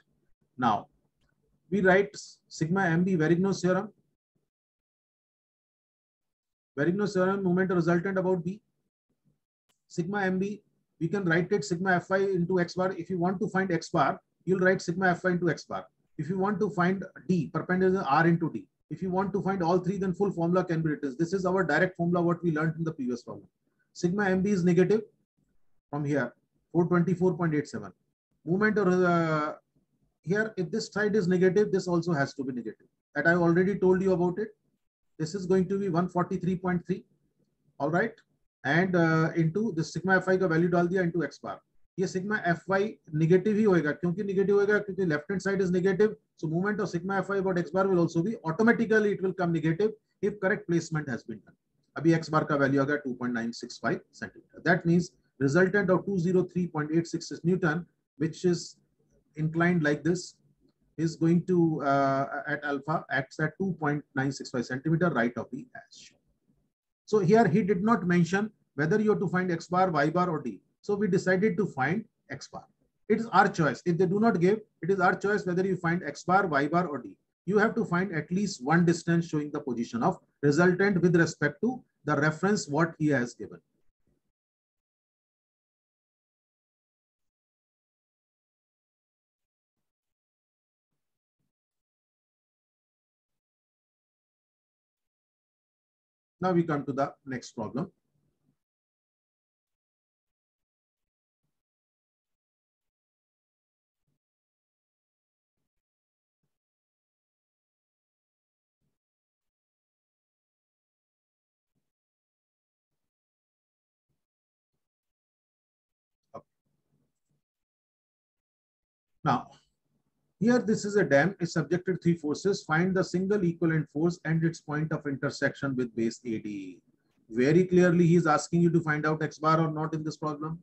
Now we write sigma MB Verigno's theorem. Verigno's theorem, moment resultant about B. Sigma MB, we can write it sigma Fy into X bar. If you want to find X bar, you'll write sigma Fy into X bar. If you want to find D, perpendicular R into D. If you want to find all three, then full formula can be written. This is our direct formula, what we learned in the previous formula. Sigma MB is negative from here, 424.87. Moment here, if this side is negative, this also has to be negative. That I already told you about it. This is going to be 143.3. All right. And into the sigma Fy का value डाल दिया into X bar. ये sigma Fy negative ही होएगा. क्योंकि negative होएगा क्योंकि left hand side is negative. So movement of sigma Fy about X bar will also be automatically, it will come negative if correct placement has been done. अभी X bar का value आ गया 2.965 centimeter. That means resultant of 203.86 Newton, which is inclined like this, is going to at alpha acts at 2.965 centimeter right of the as shown. So here he did not mention whether you have to find X bar, Y bar or D. So we decided to find X bar. It is our choice. If they do not give, it is our choice whether you find X bar, Y bar or D. You have to find at least one distance showing the position of resultant with respect to the reference what he has given. Now we come to the next problem. Okay. Now, here this is a dam, is subjected three forces. Find the single equivalent force and its point of intersection with base AD. Very clearly he is asking you to find out X bar or not in this problem.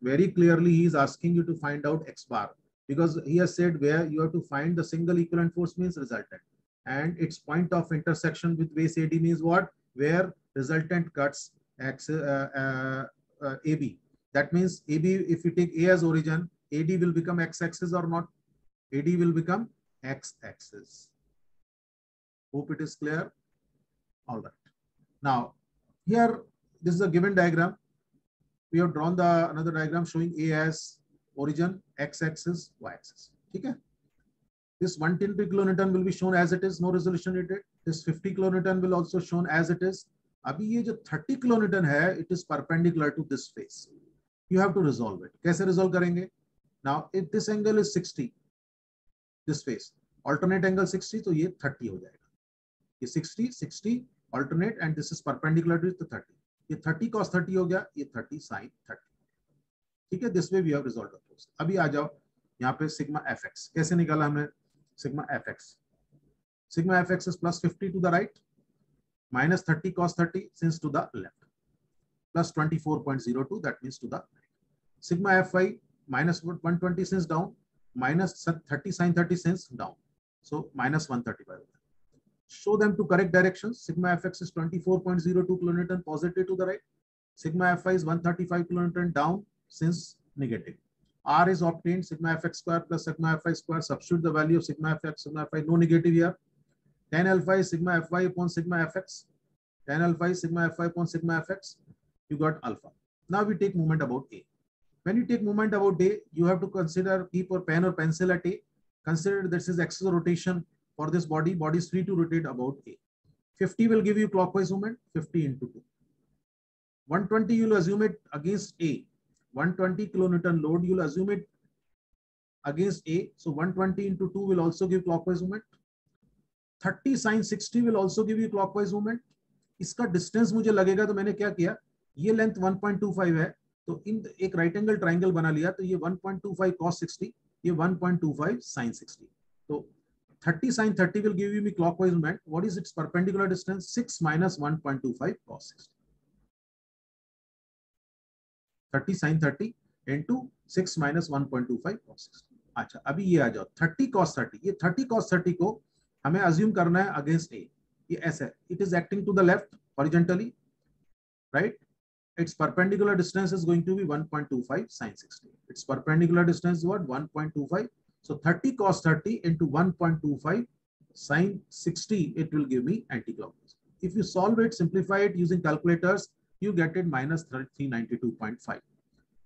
Very clearly he is asking you to find out X bar, because he has said where you have to find the single equivalent force means resultant, and its point of intersection with base AD means what? Where resultant cuts AB. That means AB, if you take A as origin, AD will become X axis or not? AD will become X axis. Hope it is clear. All right. Now, here, this is a given diagram. We have drawn the another diagram showing A as origin, X axis, Y axis. Okay. This 110 kilonewton will be shown as it is, no resolution needed. This 50 kilonewton will also shown as it is. अभी ये जो 30 kilonewton है, it is perpendicular to this face. You have to resolve it. कैसे resolve करेंगे? Now, if this angle is 60, this face, alternate angle 60, तो ये 30 हो जाएगा. ये 60, 60 alternate, and this is perpendicular to the 30. ये 30 cos 30 हो गया, ये 30 sin 30. ठीक है, this way we have resolved the force. अभी आ जाओ यहाँ पे sigma fx कैसे निकाला हमने? Sigma fx. Sigma fx is plus 50 to the right, minus 30 cos 30 since to the left, plus 24.02, that means to the right. Sigma fy minus 120 since down, minus 30 sin 30 since down, so minus 135. Show them to correct directions. Sigma fx is 24.02 kilonewton positive to the right. Sigma fy is 135 kilonewton down since negative. R is obtained, sigma fx square plus sigma fy square. Substitute the value of sigma fx, sigma fy, no negative here. Tan alpha is sigma fy upon sigma fx. Tan alpha is sigma fy upon sigma fx. You got alpha. Now we take moment about A. When you take moment about A, you have to consider, keep your pen or pencil at A. Consider this is axis of rotation for this body. Body is free to rotate about A. 50 will give you clockwise movement, 50 into 2. 120 you'll assume it against A. 120 kilonewton load, you'll assume it against A. So 120 into 2 will also give clockwise movement. 30 sin 60 will also give you clockwise movement. इसका distance मुझे लगेगा तो मैंने क्या किया, ये length 1.25 है तो इन एक राइट एंगल ट्राइंगल बना लिया, तो ये 1.25 cos 60, ये 1.25 sin 60. तो 30 sin 30 will give you me clockwise movement. What is its perpendicular distance? 6 minus 1.25 cos 60. 30 sin 30 into 6 minus 1.25 cos 60. अच्छा, अभी ये आ जाओ 30 cos 30. ये 30 cos 30 को हमें अज्यूम करना है अगेंस्ट ए. ये ऐसा, it is acting to the left horizontally, right? Its perpendicular distance is going to be 1.25 sin 60. Its perpendicular distance is what? 1.25. So 30 cos 30 into 1.25 sin 60, it will give me anti-clockwise. If you solve it, simplify it using calculators, you get it minus 392.5.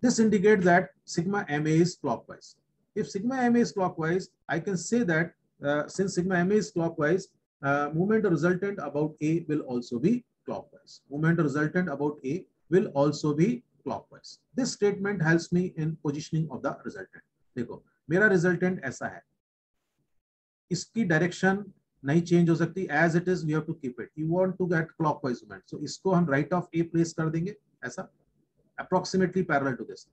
This indicates that sigma MA is clockwise. If sigma MA is clockwise, I can say that since sigma MA is clockwise, movement resultant about A will also be clockwise. Movement resultant about A will also be clockwise. This statement helps me in positioning of the resultant. देखो मेरा resultant ऐसा है, इसकी direction नहीं change हो सकती, as it is we have to keep it. You want to get clockwise movement, so इसको हम right of A place कर देंगे ऐसा, approximately parallel to this,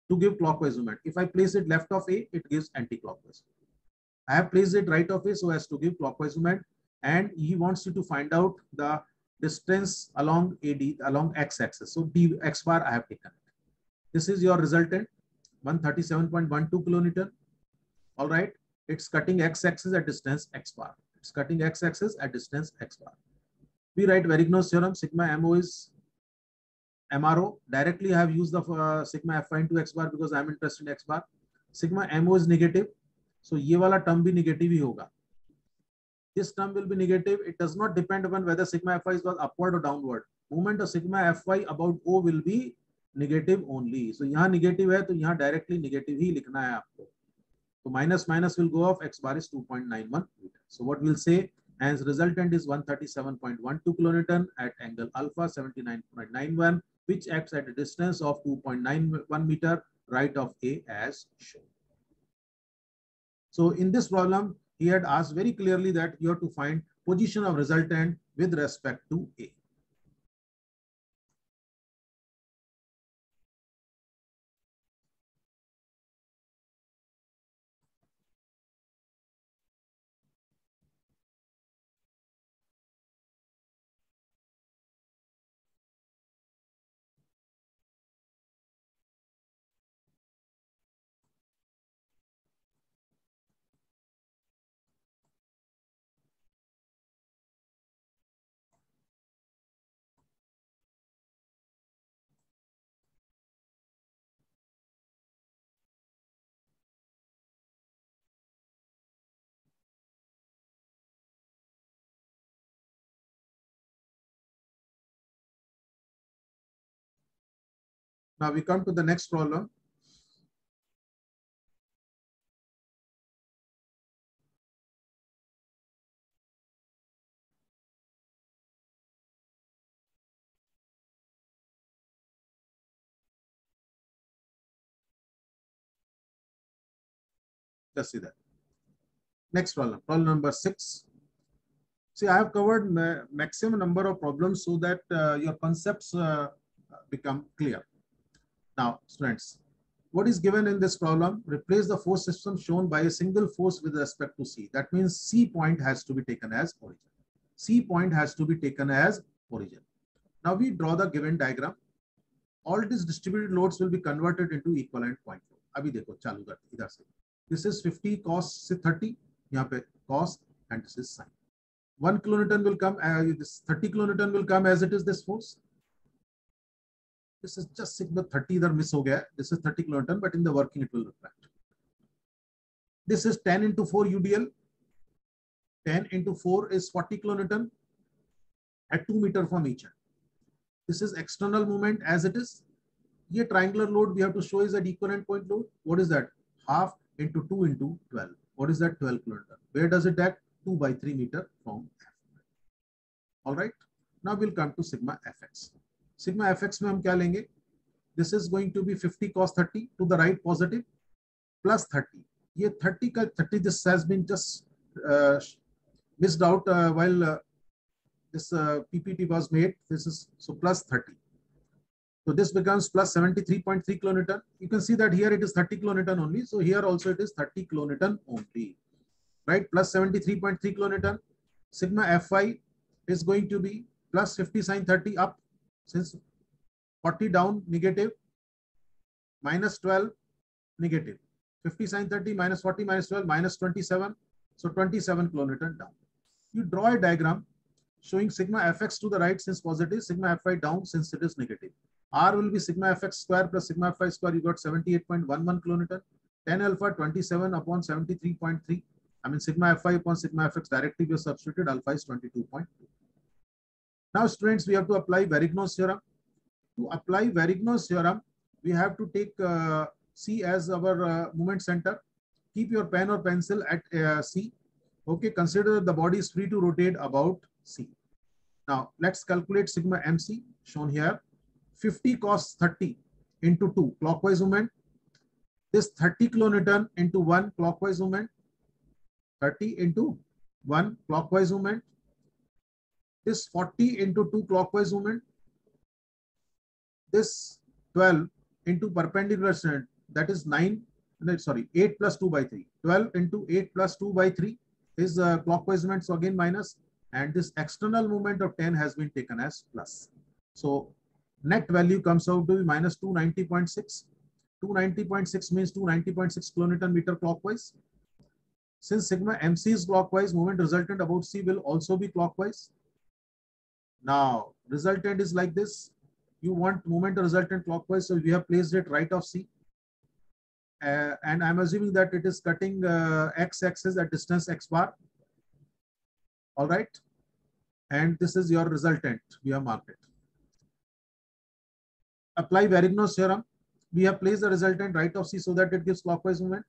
to give clockwise movement. If I place it left of A, it gives anti-clockwise. I have placed it right of A so as to give clockwise movement, and he wants you to find out the distance along AD, along x-axis. So d x bar I have taken it. This is your resultant, 137.12 kilonewton. All right, it's cutting x-axis at distance x bar. It's cutting x-axis at distance x bar. We write Verignos theorem. Sigma MO is MRO. Directly I have used the sigma F into x bar because I am interested in x bar. Sigma MO is negative, so ये वाला term भी negative ही होगा. This term will be negative. It does not depend upon whether sigma Fy is upward or downward. Movement of sigma Fy about O will be negative only. So यहाँ negative है तो यहाँ directly negative ही लिखना है आपको. So minus minus will go off. X bar is 2.91 meter. So what we'll say, as resultant is 137.12 kilonewton at angle alpha 79.91, which acts at a distance of 2.91 meter right of A as shown. So in this problem, he had asked very clearly that you have to find position of resultant with respect to A. Now we come to the next problem. Just see that. Next problem, problem number 6. See, I have covered maximum number of problems so that your concepts become clear. Now, students, what is given in this problem? Replace the force system shown by a single force with respect to C. That means C point has to be taken as origin. C point has to be taken as origin. Now we draw the given diagram. All these distributed loads will be converted into equivalent point load. अभी देखो चालू करते इधर से. This is 50 cos से 30. यहाँ पे cos and this is sin. 1 kilonewton will come. This 30 kilonewton will come as it is this force. This is just sigma 30 इधर miss हो गया. This is 30 kilonewton, but in the working it will reflect. This is 10 into 4 UDL. 10 into 4 is 40 kilonewton at 2 meter from each end. This is external movement as it is. Here triangular load we have to show is at equivalent point load. What is that? Half into 2 into 12. What is that? 12 kilonewton. Where does it act? 2 by 3 meter from F. All right. Now we'll come to sigma fx. Sigma fx में हम क्या लेंगे? This is going to be 50 cos 30 to the right positive plus 30. ये 30 का 30 this has been just missed out while this PPT was made. This is so plus 30. So this becomes plus 73.3 kilonewton. You can see that here it is 30 kilonewton only. So here also it is 30 kilonewton only, right? Plus 73.3 kilonewton. Sigma Fy is going to be plus 50 sine 30 up, since 40 down negative, minus 12 negative. 50 sine 30 minus 40 minus 12 minus 27. So 27 kilonewton down. You draw a diagram showing sigma fx to the right since positive, sigma fy down since it is negative. R will be sigma fx square plus sigma fy square. You got 78.11 kilonewton. 10 alpha 27 upon 73.3. I mean sigma fy upon sigma fx directly we have substituted. Alpha is 22.2. Now students, we have to apply Verignos theorem. To apply Verignos theorem, we have to take C as our moment center. Keep your pen or pencil at C. Okay, consider that the body is free to rotate about C. Now let's calculate sigma MC shown here. 50 cos 30 into 2 clockwise movement. This 30 kilonewton into 1 clockwise movement. 30 into 1 clockwise movement. This 40 into 2 clockwise movement. This 12 into perpendicular straight, that is 8 plus 2 by 3. 12 into 8 plus 2 by 3 is clockwise movement, so again minus, and this external movement of 10 has been taken as plus. So net value comes out to be minus 290.6. 290.6 means 290.6 kilonewton meter clockwise. Since sigma MC is clockwise, movement resultant about C will also be clockwise. Now resultant is like this. You want movement resultant clockwise, so we have placed it right of C. And I'm assuming that it is cutting x-axis at distance x bar. All right. And this is your resultant. We have marked it. Apply Verignos theorem. We have placed the resultant right of C so that it gives clockwise movement.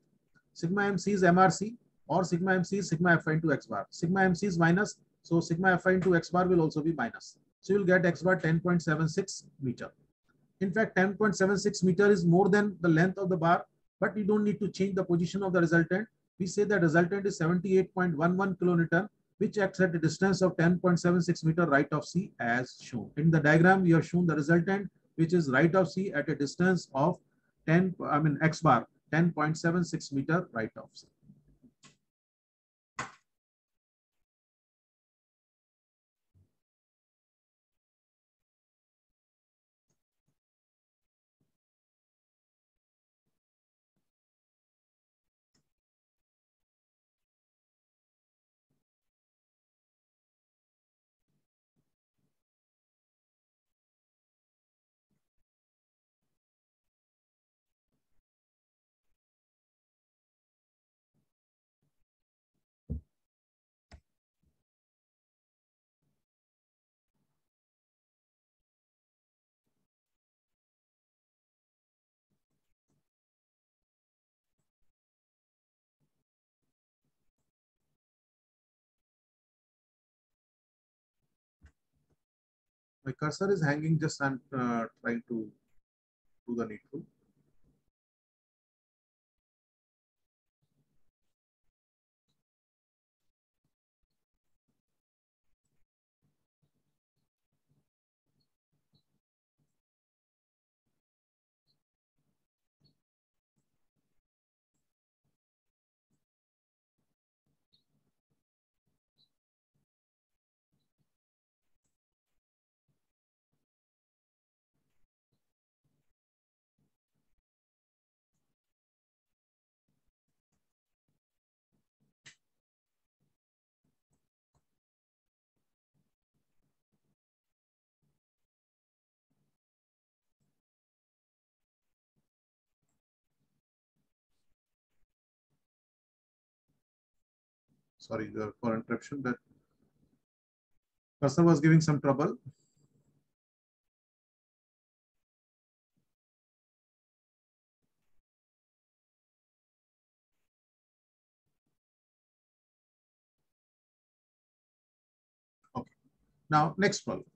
Sigma MC is MRC, or sigma MC is sigma Fi into x bar. Sigma MC is minus, so sigma Fi into x bar will also be minus. So you will get x bar 10.76 meter. In fact, 10.76 meter is more than the length of the bar, but you don't need to change the position of the resultant. We say that resultant is 78.11 kilonewton, which acts at a distance of 10.76 meter right of C as shown. In the diagram, we have shown the resultant, which is right of C at a distance of x bar 10.76 meter right of C. My cursor is hanging, just I'm trying to do the needful. Sorry for interruption, that cursor was giving some trouble. Now, next problem.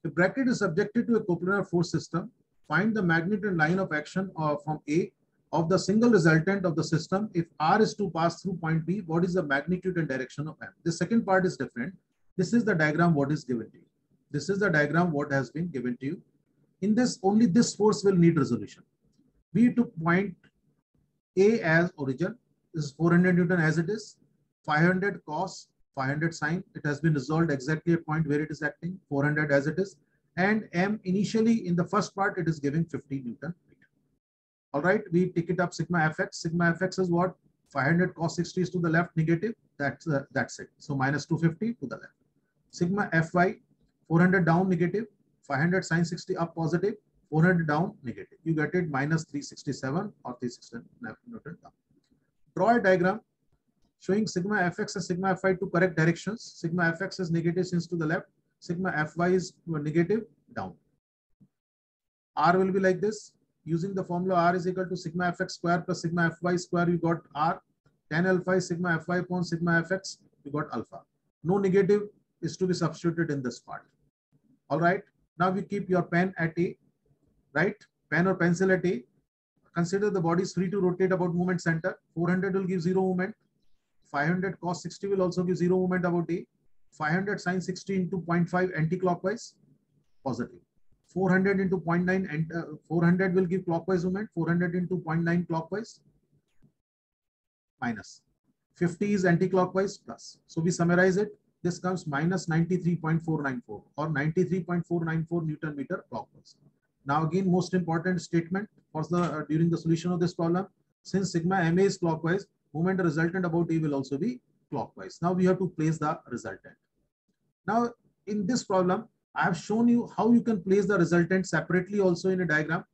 The bracket is subjected to a coplanar force system. Find the magnitude and line of action from A of the single resultant of the system. If R is to pass through point B, what is the magnitude and direction of M? The second part is different. This is the diagram what is given to you. This is the diagram what has been given to you. In this, only this force will need resolution. We took point A as origin. This is 400 Newton as it is. 500 cos, 500 sine. It has been resolved exactly at point where it is acting. 400 as it is. And M initially in the first part, it is giving 50 Newton. All right, we take it up sigma fx. Sigma fx is what? 500 cos 60 is to the left, negative. That's it. So minus 250 to the left. Sigma fy, 400 down, negative. 500 sine 60 up, positive. 400 down, negative. You get it minus 367 or 369 Newton down. Draw a diagram showing sigma fx and sigma fy to correct directions. Sigma fx is negative since to the left. Sigma fy is negative down. R will be like this. Using the formula R is equal to sigma fx square plus sigma fy square, you got R. Tan alpha is sigma fy upon sigma fx, you got alpha. No negative is to be substituted in this part. All right. Now we keep your pen at A, right? Pen or pencil at A. Consider the body is free to rotate about movement center. 400 will give 0 movement. 500 cos 60 will also give 0 movement about A. 500 sin 60 into 0.5 anti-clockwise, positive. 400 into 0.9 and 400 will give clockwise movement. 400 into 0.9 clockwise, minus. 50 is anti-clockwise, plus. So we summarize it. This comes minus 93.494 or 93.494 Newton meter clockwise. Now again, most important statement for the during the solution of this problem. Since sigma ma is clockwise, movement resultant about A will also be clockwise. Now we have to place the resultant. Now in this problem, I have shown you how you can place the resultant separately also in a diagram.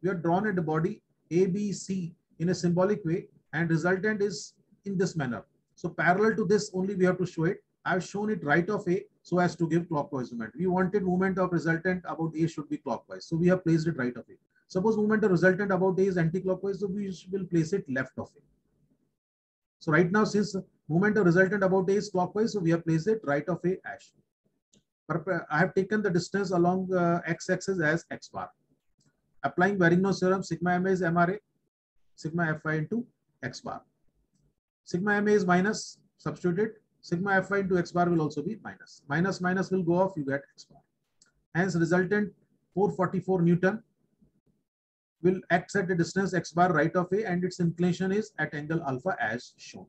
We have drawn a body A, B, C in a symbolic way, and resultant is in this manner. So parallel to this only we have to show it. I have shown it right of A so as to give clockwise movement. We wanted movement of resultant about A should be clockwise. So we have placed it right of A. Suppose movement of resultant about A is anti-clockwise, so we will place it left of A. So right now, since movement of resultant about A is clockwise, so we have placed it right of A as. I have taken the distance along x-axis as x bar. Applying Varigno's theorem, sigma ma is MRA, sigma Fy into x bar. Sigma ma is minus, substituted. Sigma Fy into x bar will also be minus. Minus minus will go off, you get x bar. Hence, resultant 444 Newton will act at a distance x bar right of A, and its inclination is at angle alpha as shown.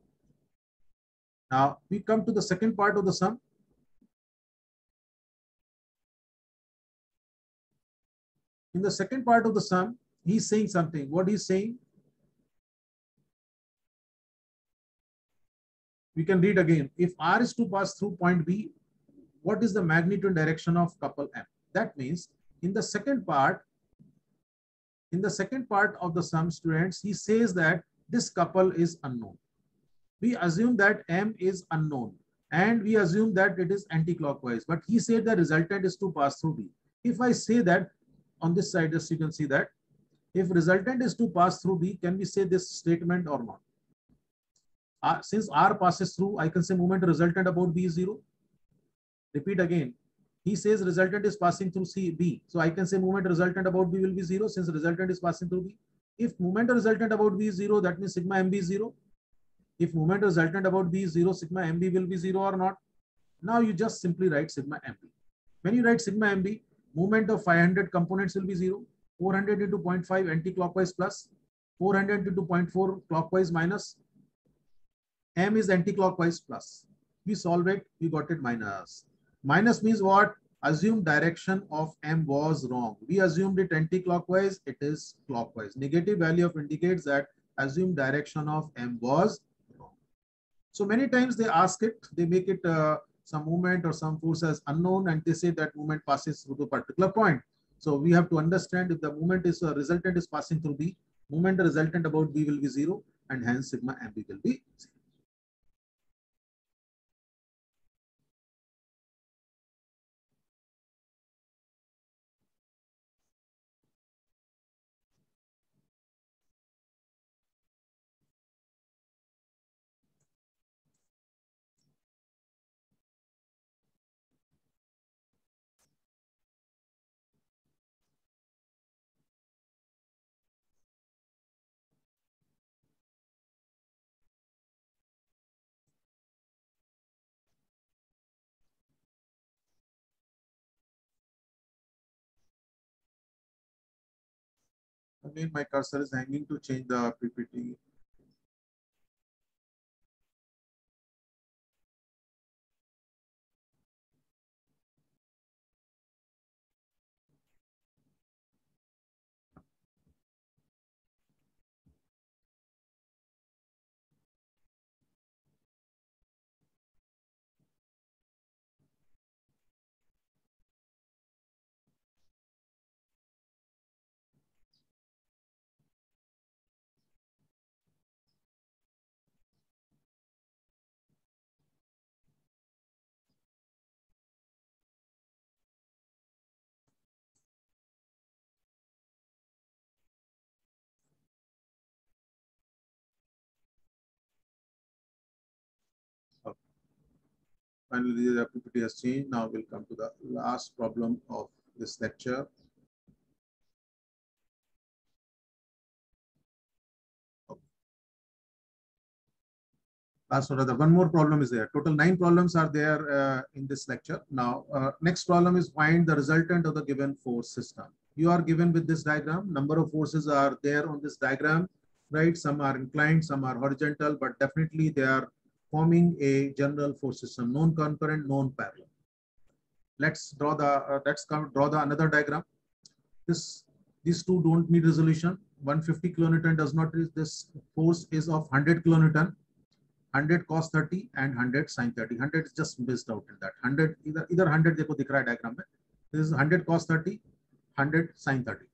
Now, we come to the second part of the sum. In the second part of the sum, he's saying something. What he's saying, we can read again. If R is to pass through point B, what is the magnitude and direction of couple M? That means in the second part of the sum, students, he says that this couple is unknown. We assume that M is unknown and we assume that it is anti-clockwise, but he said the resultant is to pass through B. If I say that on this side, just you can see that if resultant is to pass through B, can we say this statement or not? Since R passes through, I can say movement resultant about B is 0. Repeat again. He says resultant is passing through B. So I can say movement resultant about B will be 0 since resultant is passing through B. If movement resultant about B is 0, that means sigma MB is 0. If movement resultant about B is 0, sigma MB will be 0 or not. Now you just simply write sigma MB. When you write sigma MB, movement of 500 components will be 0. 400 into 0.5 anti-clockwise plus 400 into 0.4 clockwise minus. M is anti-clockwise plus. We solve it, we got it minus. Minus means what? Assumed direction of M was wrong. We assumed it anti-clockwise, it is clockwise. Negative value of indicates that assumed direction of M was wrong. So many times they ask it, they make it some movement or some force as unknown, and they say that movement passes through the particular point. So we have to understand if the movement is resultant is passing through B, movement resultant about B will be 0, and hence sigma MB will be 0. Again, my cursor is hanging to change the PPT. Okay. Finally, the PPT has changed. Now we'll come to the last problem of this lecture. One more problem is there. Total 9 problems are there in this lecture. Now, next problem is find the resultant of the given force system. You are given with this diagram. Number of forces are there on this diagram, right? Some are inclined, some are horizontal, but definitely they are forming a general force system, non-concurrent, non-parallel. Let's draw the another diagram. These two don't need resolution. 150 kilonewton does not. This force is of 100 kilonewton. 100 cos 30 and 100 sin 30. 100 is just missed out in that. 100 either 100 देखो दिख रहा है diagram में. This is 100 cos 30, 100 sin 30.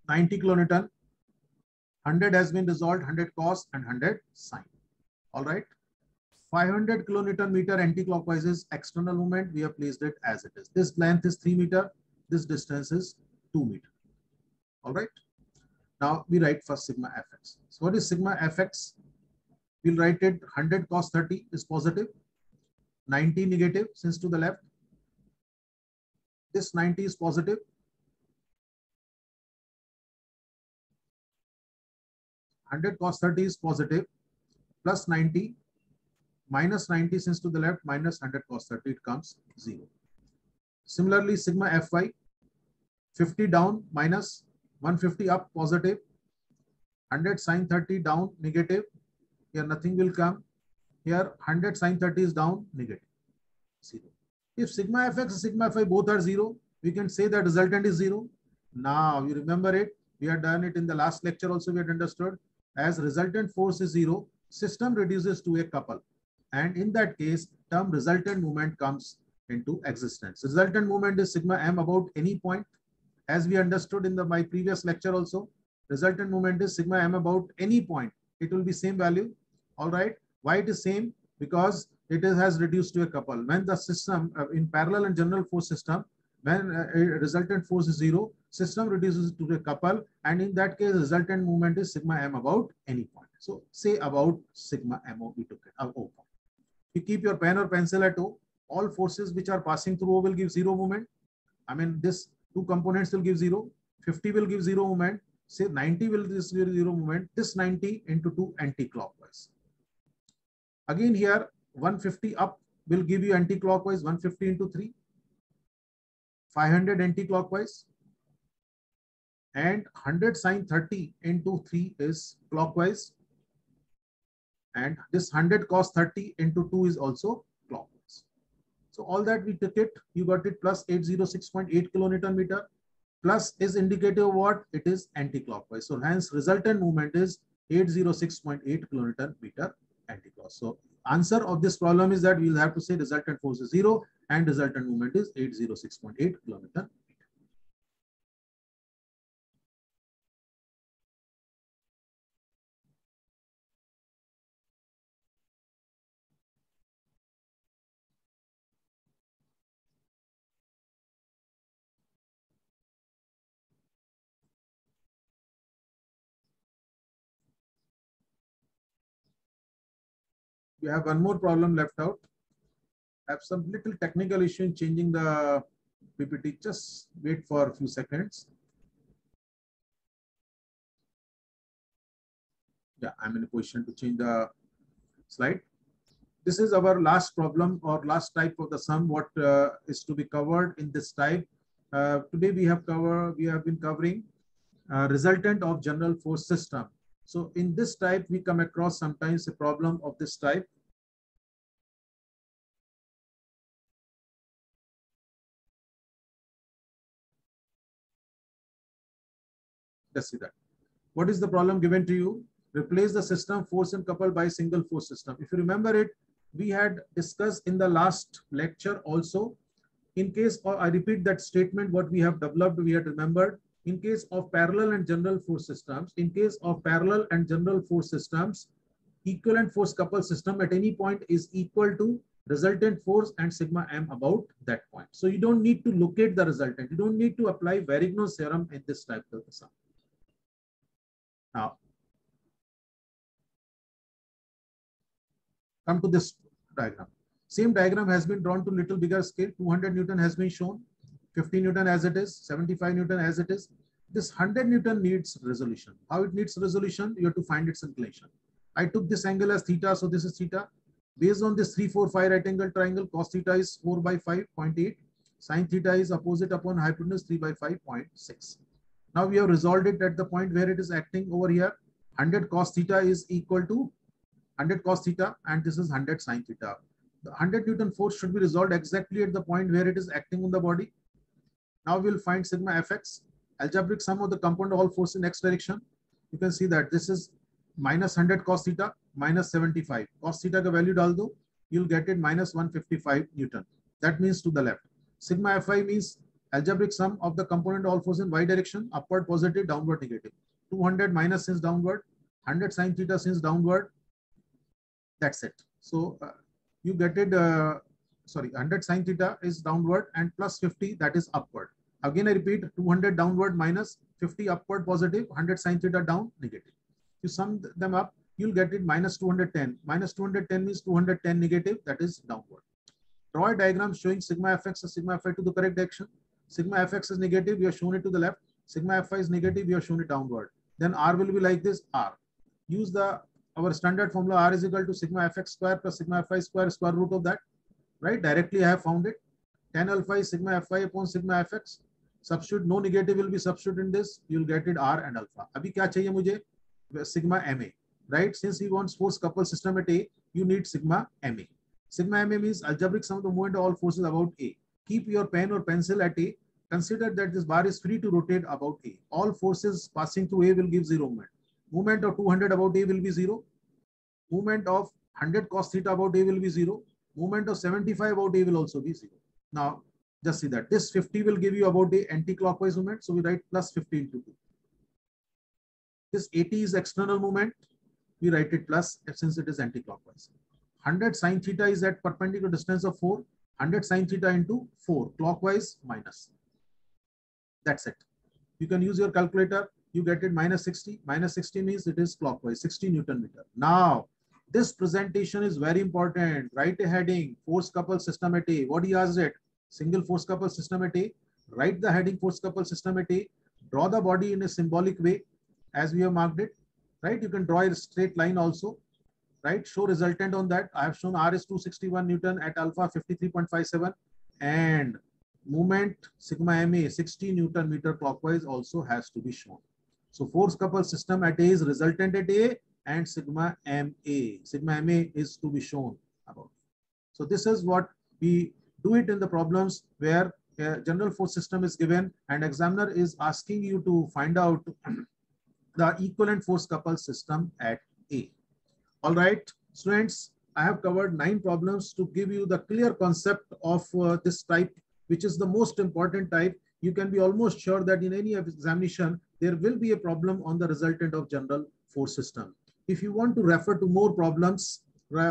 90 kilonewton. 100 has been resolved. 100 cos and 100 sin. All right. 500 kilonewton meter anti-clockwise is external movement. We have placed it as it is. This length is 3 meter. This distance is 2 meter. All right. Now we write first sigma fx. So what is sigma fx? We'll write it 100 cos 30 is positive, 90 negative since to the left. This 90 is positive. 100 cos 30 is positive, plus 90, minus 90 since to the left, minus 100 cos 30, it comes 0. Similarly, sigma fy, 50 down, minus 150 up, positive, 100 sin 30 down, negative. Here nothing will come. Here 100 sin 30 is down, negative, 0. If sigma fx and sigma fy both are 0, we can say that resultant is 0. Now you remember it. We had done it in the last lecture also. We had understood as resultant force is 0, system reduces to a couple. And in that case, term resultant movement comes into existence. Resultant movement is sigma m about any point. As we understood in my previous lecture also, resultant movement is sigma m about any point. It will be same value. All right. Why it is same? Because it has reduced to a couple. When the system in parallel and general force system, when a resultant force is 0, system reduces to a couple, and in that case, resultant movement is sigma m about any point. So say about sigma mo, we took it O point. You keep your pen or pencil at O. All forces which are passing through O will give 0 movement. I mean, this two components will give 0. 50 will give 0 movement. Say 90 will give 0 movement. This 90 into 2 anti-clockwise. Again here 150 up will give you anti-clockwise 150 into 3. 500 anti-clockwise. And 100 sin 30 into 3 is clockwise. And this 100 cos 30 into 2 is also clockwise. So all that we took it, you got it plus 806.8 kilonewton meter. Plus is indicative of what? It is anti-clockwise. So hence resultant movement is 806.8 kilonewton meter anti-clockwise. So answer of this problem is that we'll have to say resultant force is 0 and resultant movement is 806.8 kilonewton. We have one more problem left out. I have some little technical issue in changing the PPT. Just wait for a few seconds. Yeah, I'm in a position to change the slide. This is our last problem or last type of the sum. What is to be covered in this type? Today we have been covering resultant of general force system. So in this type, we come across sometimes a problem of this type. Let's see that. What is the problem given to you? Replace the system force and coupled by single force system. If you remember it, we had discussed in the last lecture also. In case, or I repeat that statement, what we have developed, we had remembered. In case of parallel and general force systems, equivalent force coupled system at any point is equal to resultant force and sigma m about that point. So you don't need to locate the resultant. You don't need to apply Varigno's theorem in this type of sum. Now, come to this diagram. Same diagram has been drawn to little bigger scale. 200 Newton has been shown, 50 Newton as it is, 75 Newton as it is. This 100 Newton needs resolution. How it needs resolution? You have to find its inclination. I took this angle as theta, so this is theta. Based on this 3, 4, 5 right angle triangle, cos theta is 4 by 5.8. Sin theta is opposite upon hypotenuse 3 by 5.6. Now we have resolved it at the point where it is acting over here. 100 cos theta is equal to 100 cos theta, and this is 100 sin theta. The 100 Newton force should be resolved exactly at the point where it is acting on the body. Now we'll find sigma fx, algebraic sum of the component of all force in x direction. You can see that this is minus 100 cos theta minus 75. Cos theta ka value dal do, you'll get it minus 155 Newton. That means to the left. Sigma fi means algebraic sum of the component of all force in y direction, upward positive, downward negative. 200 minus since downward, 100 sin theta since downward. That's it. So you get it, 100 sin theta is downward and plus 50, that is upward. Again, I repeat, 200 downward minus 50 upward positive, 100 sin theta down negative. You sum them up, you'll get it minus 210. Minus 210 means 210 negative, that is downward. Draw a diagram showing sigma fx and sigma fi to the correct direction. Sigma fx is negative, we have shown it to the left. Sigma fi is negative, we have shown it downward. Then r will be like this, r. Use our standard formula, r is equal to sigma fx square plus sigma fi square root of that. Right? Directly I have found it. Tan alpha is sigma fi upon sigma fx. Substitute, no negative will be substituted in this. You'll get it r and alpha. Abhi kya chahiye mujhe? Sigma ma. Right? Since he wants force coupled system at A, you need sigma ma. Sigma ma means algebraic sum of the moment of all forces about A. Keep your pen or pencil at A. Consider that this bar is free to rotate about A. All forces passing through A will give 0 moment. Movement of 200 about A will be 0. Movement of 100 cos theta about A will be 0. Movement of 75 about A will also be 0. Now, just see that this 50 will give you about A anti-clockwise movement. So we write plus 50 into 2. This 80 is external movement. We write it plus since it is anti-clockwise. 100 sin theta is at perpendicular distance of 4. 100 sin theta into 4 clockwise minus. That's it. You can use your calculator. You get it minus 60. Minus 60 means it is clockwise, 60 Newton meter. Now, this presentation is very important. Write a heading, force coupled system at A. What he asked it? Single force coupled system at A. Write the heading force coupled system at A. Draw the body in a symbolic way as we have marked it. Right? You can draw a straight line also. Right? Show resultant on that. I have shown R is 261 Newton at alpha 53.57 and movement sigma ma 60 Newton meter clockwise also has to be shown. So force coupled system at A is resultant at A and sigma ma. Sigma ma is to be shown about. So this is what we do it in the problems where a general force system is given and examiner is asking you to find out the equivalent force coupled system at A. All right, students, I have covered 9 problems to give you the clear concept of this type, which is the most important type. You can be almost sure that in any examination, there will be a problem on the resultant of general force system. If you want to refer to more problems,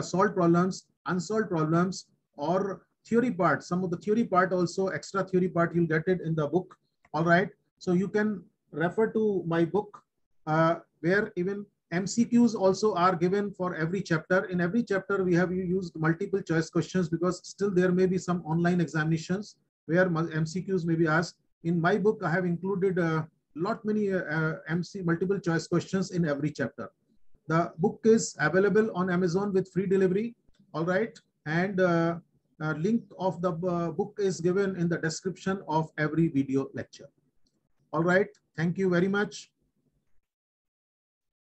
solved problems, unsolved problems, or theory part, some of the theory part also, extra theory part, you'll get it in the book. All right, so you can refer to my book where even MCQs also are given for every chapter. In every chapter, we have used multiple choice questions because still there may be some online examinations where MCQs may be asked. In my book, I have included many multiple choice questions in every chapter. The book is available on Amazon with free delivery. All right. And link of the book is given in the description of every video lecture. All right. Thank you very much.